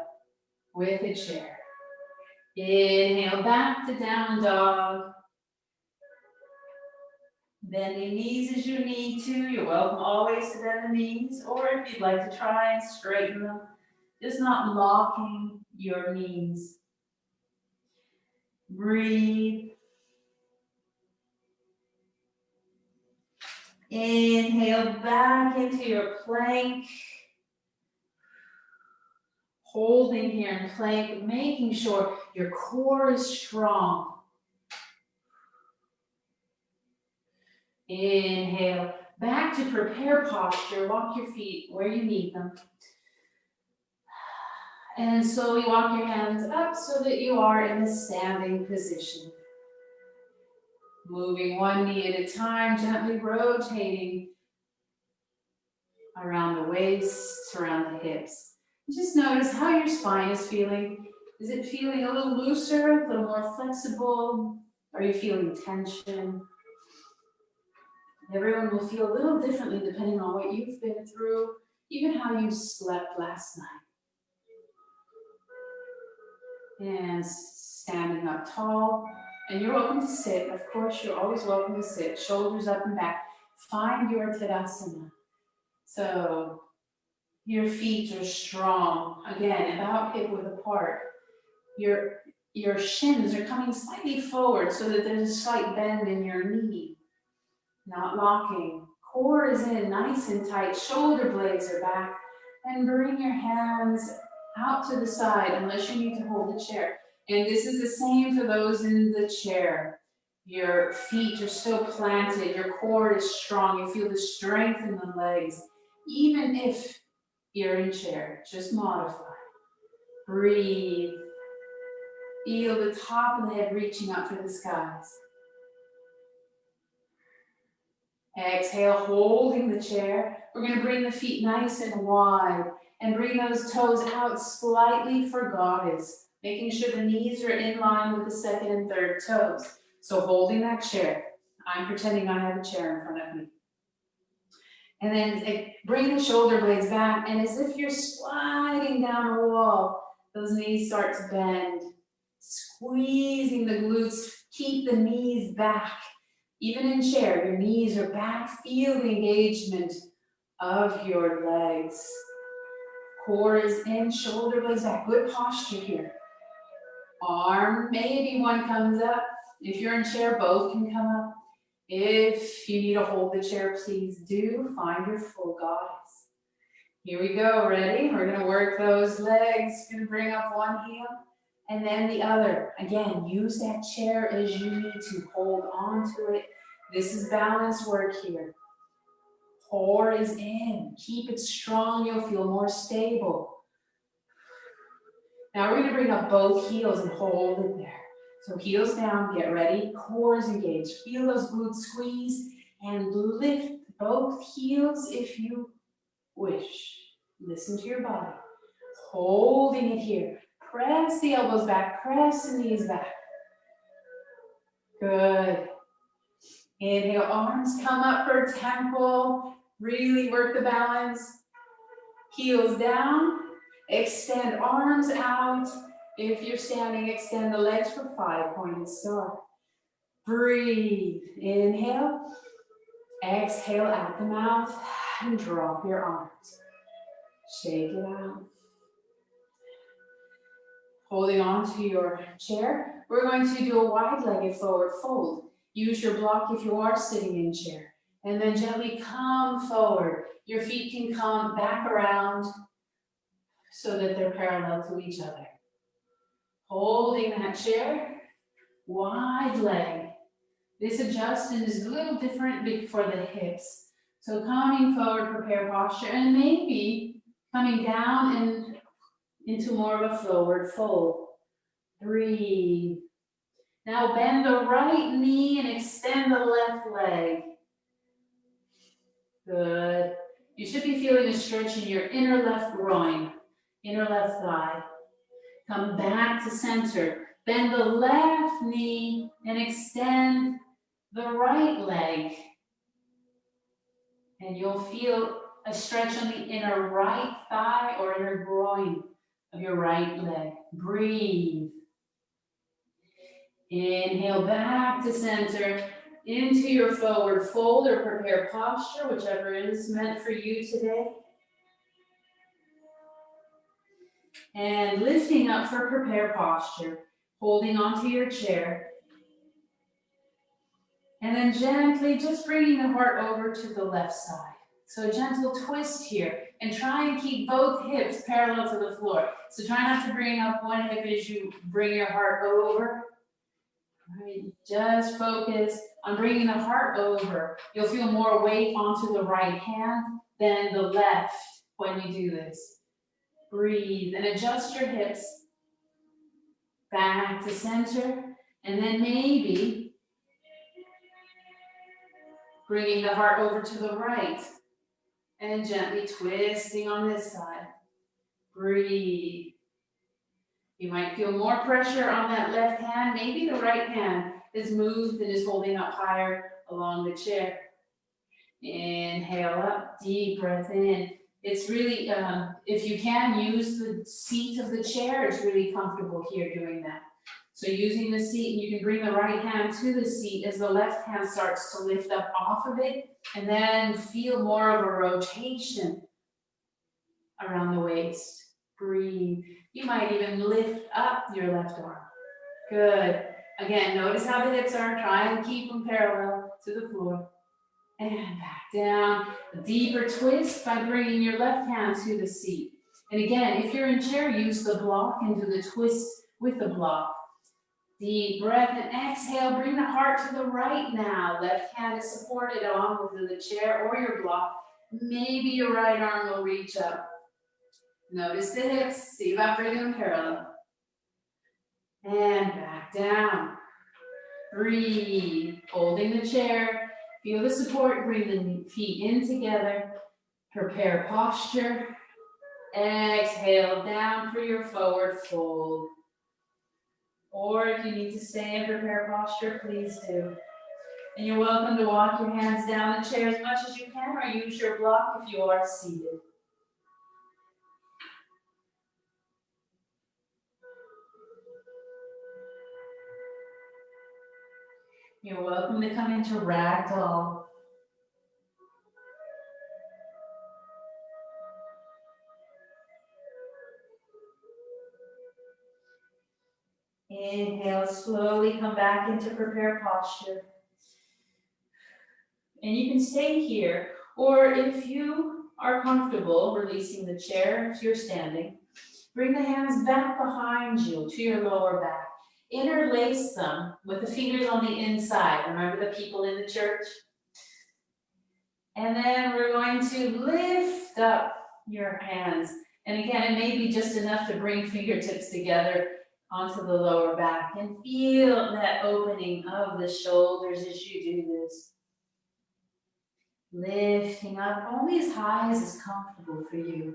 with a chair. Inhale back to down dog. Bending knees as you need to. You're welcome always to bend the knees, or if you'd like to try and straighten them, just not locking your knees. Breathe. Inhale back into your plank. Holding here in plank, making sure your core is strong. Inhale, back to prepare posture. Walk your feet where you need them. And slowly walk your hands up so that you are in a standing position. Moving one knee at a time, gently rotating around the waist, around the hips. Just notice how your spine is feeling. Is it feeling a little looser, a little more flexible? Are you feeling tension? Everyone will feel a little differently depending on what you've been through, even how you slept last night. And standing up tall. And you're welcome to sit. Of course, you're always welcome to sit. Shoulders up and back. Find your Tadasana. So your feet are strong. Again, about hip width apart. Your shins are coming slightly forward so that there's a slight bend in your knee. Not locking. Core is in, nice and tight. Shoulder blades are back. And bring your hands out to the side unless you need to hold the chair. And this is the same for those in the chair. Your feet are still planted. Your core is strong. You feel the strength in the legs. Even if you're in chair, just modify. Breathe. Feel the top of the head reaching up for the skies. Exhale, holding the chair. We're going to bring the feet nice and wide and bring those toes out slightly for goddess, making sure the knees are in line with the second and third toes. So holding that chair. I'm pretending I have a chair in front of me. And then bring the shoulder blades back, and as if you're sliding down a wall, those knees start to bend. Squeezing the glutes, keep the knees back. Even in chair, your knees are back. Feel the engagement of your legs. Core is in, shoulder blades back. Good posture here. Arm, maybe one comes up. If you're in chair, both can come up. If you need to hold the chair, please do. Find your full goddess. Here we go, ready? We're gonna work those legs. Gonna bring up one heel and then the other. Again, use that chair as you need to. Hold on to it. This is balance work here. Core is in. Keep it strong. You'll feel more stable. Now we're gonna bring up both heels and hold it there. So heels down, get ready, core is engaged. Feel those glutes squeeze and lift both heels if you wish. Listen to your body. Holding it here. Press the elbows back, press the knees back. Good. Inhale, arms come up for temple. Really work the balance. Heels down. Extend arms out. If you're standing, extend the legs for 5 pointed star. Breathe. Inhale. Exhale out the mouth and drop your arms. Shake it out. Holding on to your chair, we're going to do a wide-legged forward fold. Use your block if you are sitting in chair. And then gently come forward. Your feet can come back around so that they're parallel to each other. Holding that chair, wide leg. This adjustment is a little different for the hips. So coming forward, prepare posture, and maybe coming down and into more of a forward fold. Breathe. Now bend the right knee and extend the left leg. Good. You should be feeling a stretch in your inner left groin, inner left thigh. Come back to center. Bend the left knee and extend the right leg. And you'll feel a stretch on the inner right thigh or inner groin of your right leg. Breathe. Inhale back to center, into your forward fold or prepare posture, whichever is meant for you today. And lifting up for prepare posture, holding onto your chair. And then gently just bringing the heart over to the left side. So a gentle twist here, and try and keep both hips parallel to the floor. So try not to bring up one hip as you bring your heart over. All right, just focus on bringing the heart over. You'll feel more weight onto the right hand than the left when you do this. Breathe and adjust your hips back to center, and then maybe bringing the heart over to the right and gently twisting on this side. Breathe. You might feel more pressure on that left hand. Maybe the right hand is moved and is holding up higher along the chair. Inhale up, deep breath in. It's really, if you can use the seat of the chair, it's really comfortable here doing that. So using the seat, you can bring the right hand to the seat as the left hand starts to lift up off of it, and then feel more of a rotation around the waist. Breathe. You might even lift up your left arm. Good. Again, notice how the hips are. Try and keep them parallel to the floor. And back down. A deeper twist by bringing your left hand to the seat. And again, if you're in chair, use the block and do the twist with the block. Deep breath and exhale. Bring the heart to the right now. Left hand is supported on within the chair or your block. Maybe your right arm will reach up. Notice the hips. See about bringing them parallel. And back down. Breathe. Holding the chair. Feel the support. Bring the feet in together. Prepare posture. Exhale down for your forward fold. Or if you need to stay in prepare posture, please do. And you're welcome to walk your hands down the chair as much as you can, or use your block if you are seated. You're welcome to come into ragdoll. Inhale, slowly come back into prepare posture. And you can stay here, or if you are comfortable releasing the chair, if you're standing, bring the hands back behind you to your lower back. Interlace them with the fingers on the inside. Remember the people in the church? And then we're going to lift up your hands. And again, it may be just enough to bring fingertips together onto the lower back and feel that opening of the shoulders as you do this. Lifting up only as high as is comfortable for you.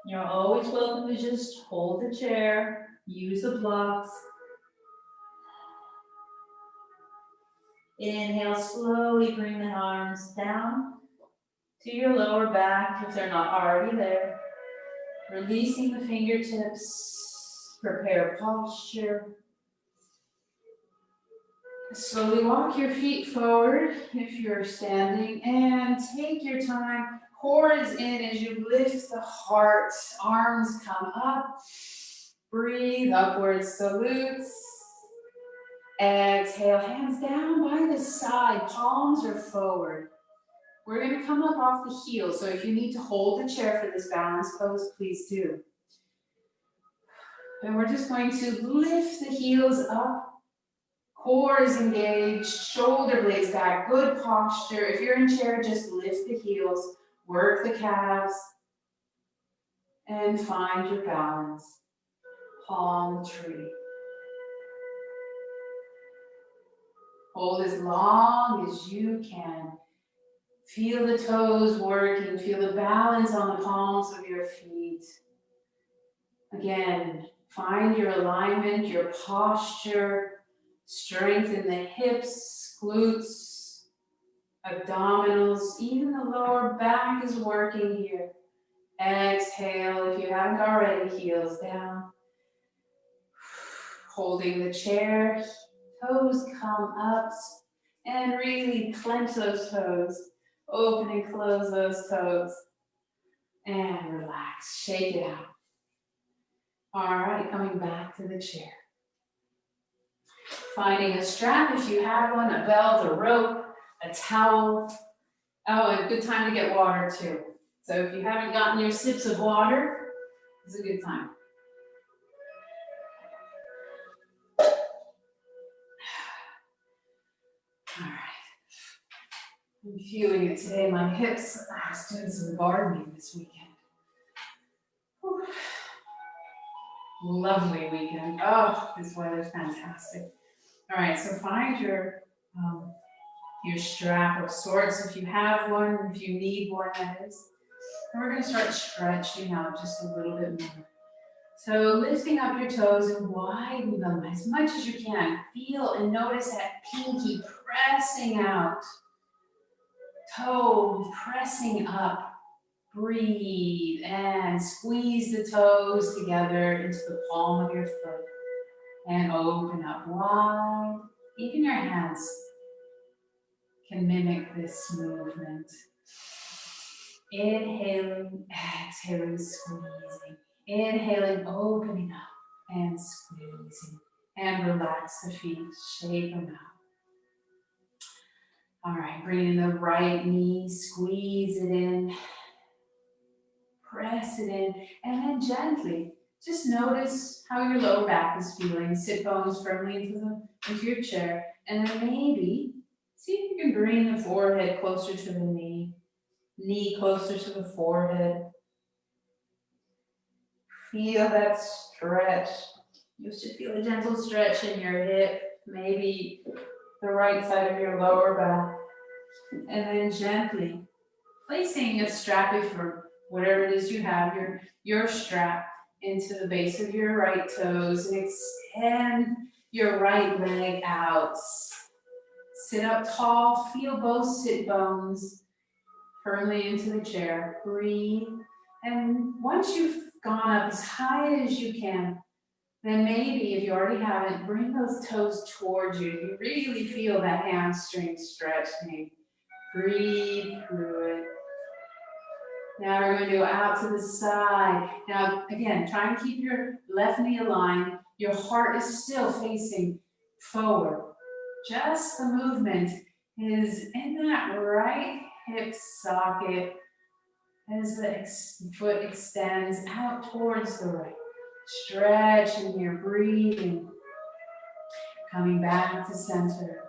You're always welcome to just hold the chair, use the blocks. Inhale, slowly bring the arms down to your lower back if they're not already there. Releasing the fingertips, prepare posture. Slowly walk your feet forward if you're standing and take your time. Core is in as you lift the heart. Arms come up. Breathe upwards, salutes. Exhale, hands down by the side. Palms are forward. We're going to come up off the heels. So if you need to hold the chair for this balance pose, please do. And we're just going to lift the heels up. Core is engaged, shoulder blades back, good posture. If you're in chair, just lift the heels, work the calves, and find your balance. Palm tree. Hold as long as you can. Feel the toes working, feel the balance on the palms of your feet. Again, find your alignment, your posture. Strengthen the hips, glutes, abdominals, even the lower back is working here. Exhale, if you haven't already, heels down. Holding the chair, toes come up, and really clench those toes. Open and close those toes. And relax, shake it out. All right, coming back to the chair. Finding a strap if you have one, a belt, a rope, a towel. Oh, and a good time to get water too. So if you haven't gotten your sips of water, it's a good time. All right. I'm feeling it today. My hips, I was doing some gardening this weekend. Whew. Lovely weekend. Oh, this weather's fantastic. All right, so find your strap of sorts if you have one, if you need one, that is. And we're going to start stretching out just a little bit more. So lifting up your toes and widen them as much as you can. Feel and notice that pinky pressing out. Toe pressing up. Breathe and squeeze the toes together into the palm of your foot. And open up wide. Even your hands can mimic this movement. Inhaling, exhaling, squeezing. Inhaling, opening up and squeezing. And relax the feet, shake them out. All right, bring in the right knee, squeeze it in. Press it in, and then gently, just notice how your lower back is feeling. Sit bones firmly into your chair, and then maybe see if you can bring the forehead closer to the knee closer to the forehead. Feel that stretch. You should feel a gentle stretch in your hip, maybe the right side of your lower back, and then gently placing a strap for whatever it is you have, your strap into the base of your right toes and extend your right leg out. Sit up tall, feel both sit bones firmly into the chair. Breathe. And once you've gone up as high as you can, then maybe if you already haven't, bring those toes towards you. You really feel that hamstring stretching. Breathe through it. Now we're going to go out to the side. Now, again, try and keep your left knee aligned. Your heart is still facing forward. Just the movement is in that right hip socket as the foot extends out towards the right. Stretching here, breathing. Coming back to center.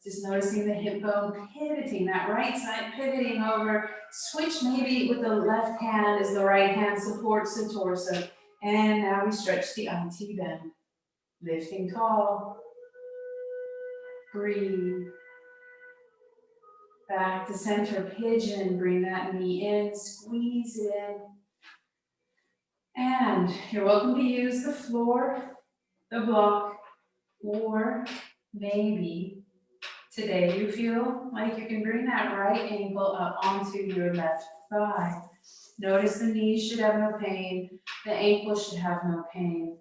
Just noticing the hip bone pivoting, that right side pivoting over. Switch maybe with the left hand as the right hand supports the torso. And now we stretch the IT bend. Lifting tall. Breathe. Back to center pigeon. Bring that knee in. Squeeze it in. And you're welcome to use the floor, the block, or maybe today you feel like you can bring that right ankle up onto your left thigh. Notice the knees should have no pain. The ankle should have no pain.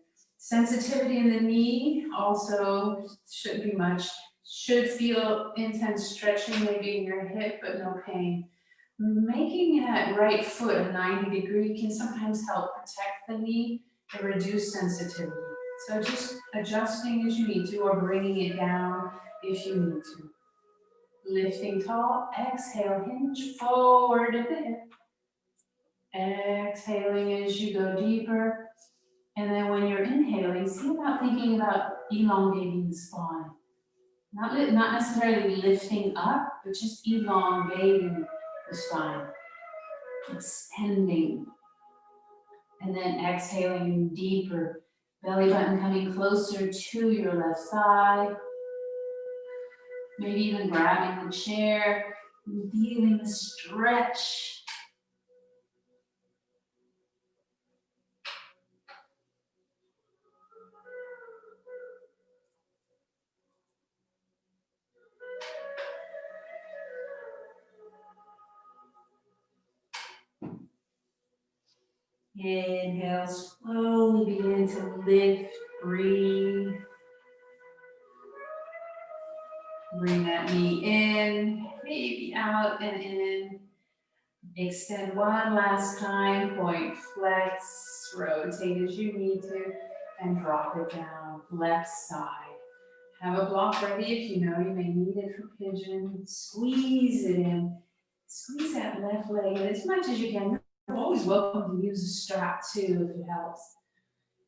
Sensitivity in the knee also shouldn't be much. Should feel intense stretching maybe in your hip, but no pain. Making that right foot a 90 degree can sometimes help protect the knee and reduce sensitivity. So just adjusting as you need to or bringing it down if you need to. Lifting tall, exhale, hinge forward at the hip. Exhaling as you go deeper. And then when you're inhaling, see about thinking about elongating the spine. Not necessarily lifting up, but just elongating the spine. Extending. And then exhaling deeper. Belly button coming closer to your left thigh. Maybe even grabbing the chair, feeling the stretch. Inhale, slowly begin to lift, breathe. Bring that knee in, maybe out and in. Extend one last time, point, flex, rotate as you need to, and drop it down, left side. Have a block ready if you know you may need it for pigeon. Squeeze it in. Squeeze that left leg in as much as you can. You're always welcome to use a strap too if it helps.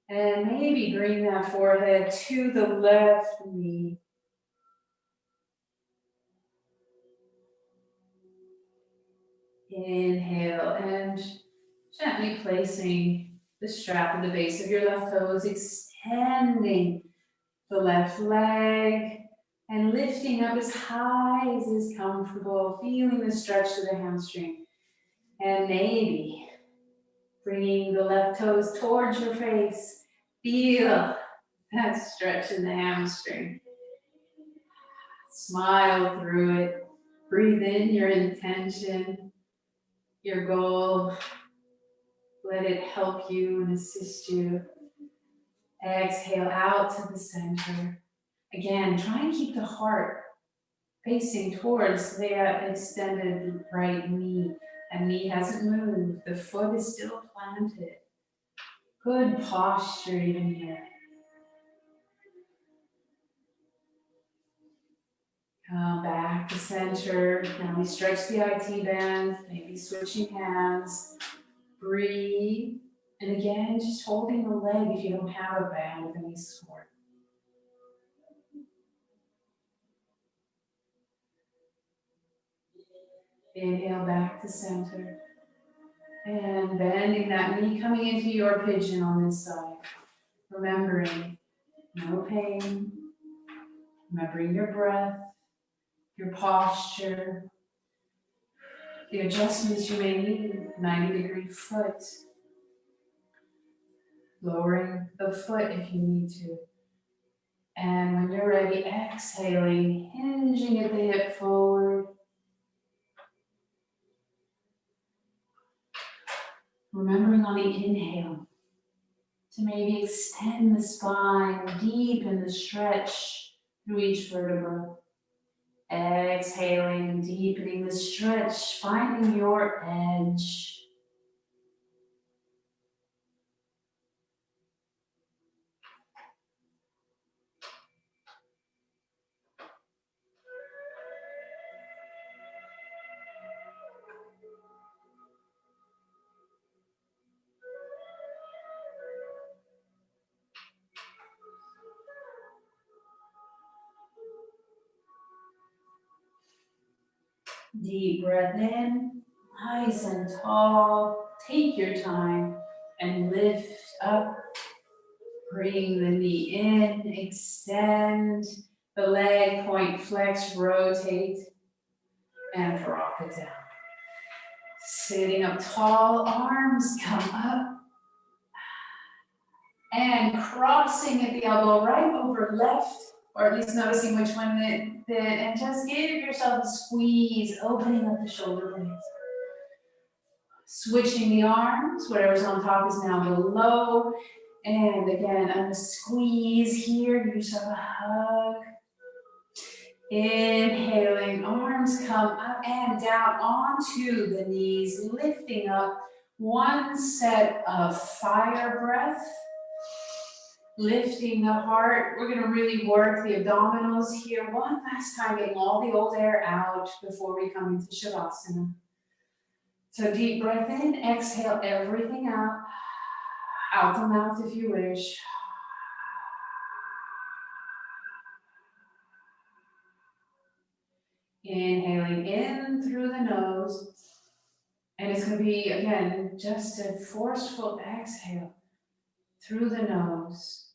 And maybe bring that forehead to the left knee. Inhale and gently placing the strap at the base of your left toes, extending the left leg and lifting up as high as is comfortable, feeling the stretch to the hamstring. And maybe bringing the left toes towards your face. Feel that stretch in the hamstring. Smile through it. Breathe in your intention, your goal. Let it help you and assist you. Exhale out to the center. Again, try and keep the heart facing towards that extended right knee. That knee hasn't moved. The foot is still planted. Good posture even here. Come back to center. Now we stretch the IT band, maybe switching hands. Breathe. And again, just holding the leg if you don't have a band with any support. Inhale back to center. And bending that knee, coming into your pigeon on this side. Remembering no pain. Remembering your breath, your posture, the adjustments you may need, 90-degree foot. Lowering the foot if you need to. And when you're ready, exhaling, hinging at the hip forward. Remembering on the inhale to maybe extend the spine, deepen the stretch through each vertebra. Exhaling, deepening the stretch, finding your edge. Deep breath in, nice and tall. Take your time and lift up. Bring the knee in, extend the leg, point, flex, rotate, and drop it down. Sitting up tall, arms come up. And crossing at the elbow, right over left, or at least noticing which one that did, and just give yourself a squeeze, opening up the shoulder blades. Switching the arms, whatever's on top is now below, And again, I'm going to squeeze here, give yourself a hug. Inhaling, arms come up and down onto the knees, lifting up. One set of fire breath, lifting the heart. We're going to really work the abdominals here. One last time, getting all the old air out before we come into Shavasana. So deep breath in, exhale everything out. Out the mouth if you wish. Inhaling in through the nose. And it's going to be, again, just a forceful exhale through the nose.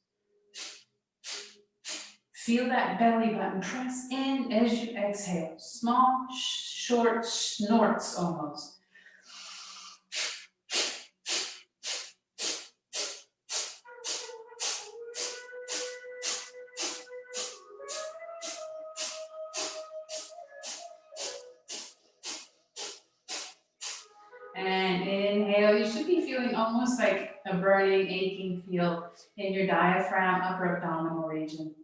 Feel that belly button. Press in as you exhale. Small, short snorts almost. And inhale, you should be feeling almost like a burning, aching feel in your diaphragm, upper abdominal region.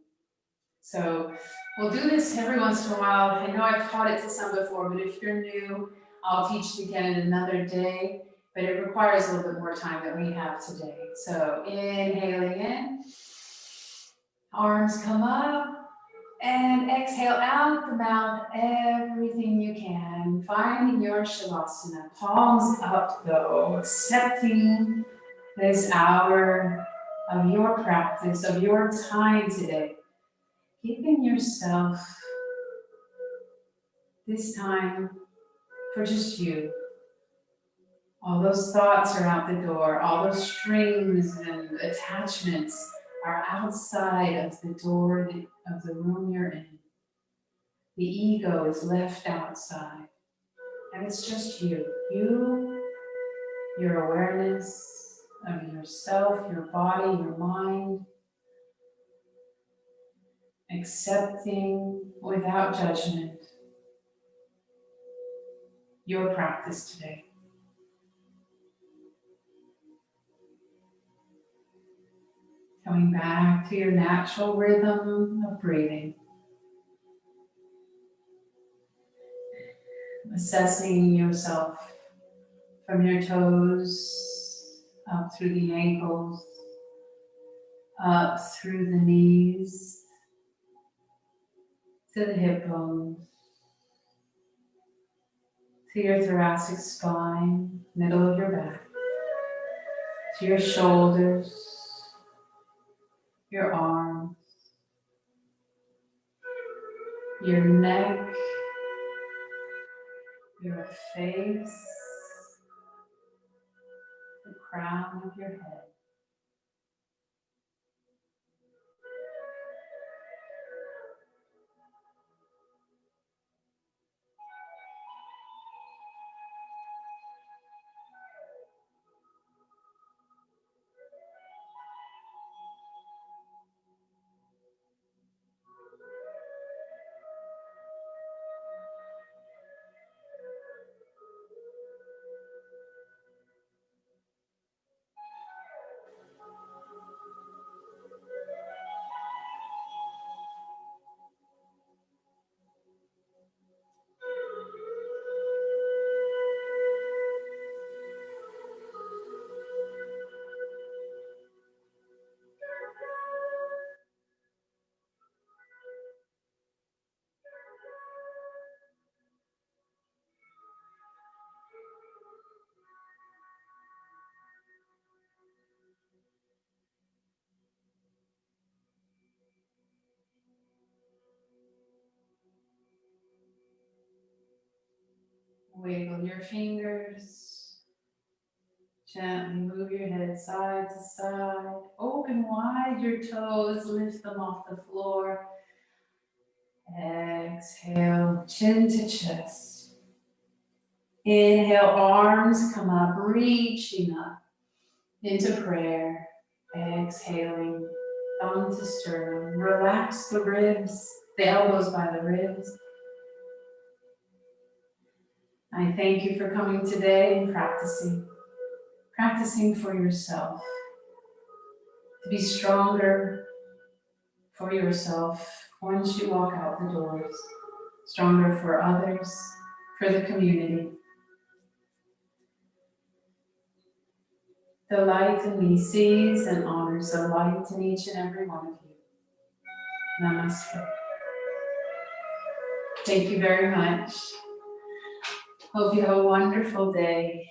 So we'll do this every once in a while. I know I've taught it to some before, but if you're new, I'll teach it again in another day, but it requires a little bit more time than we have today. So inhaling in, arms come up, and exhale out the mouth, everything you can, finding your Shavasana. Palms up though, accepting this hour of your practice, of your time today. Giving yourself this time for just you. All those thoughts are out the door. All those strings and attachments are outside of the door of the room you're in. The ego is left outside. And it's just you. You, your awareness of yourself, your body, your mind. Accepting without judgment your practice today. Coming back to your natural rhythm of breathing. Assessing yourself from your toes, up through the ankles, up through the knees, to the hip bones, to your thoracic spine, middle of your back, to your shoulders, your arms, your neck, your face, the crown of your head. Wiggle your fingers. Gently move your head side to side. Open wide your toes. Lift them off the floor. Exhale, chin to chest. Inhale, arms come up, reaching up into prayer. Exhaling, thumb to sternum. Relax the ribs, the elbows by the ribs. I thank you for coming today and practicing for yourself. to be stronger for yourself once you walk out the doors, stronger for others, for the community. The light in me sees and honors the light in each and every one of you. Namaste. Thank you very much. Hope you have a wonderful day.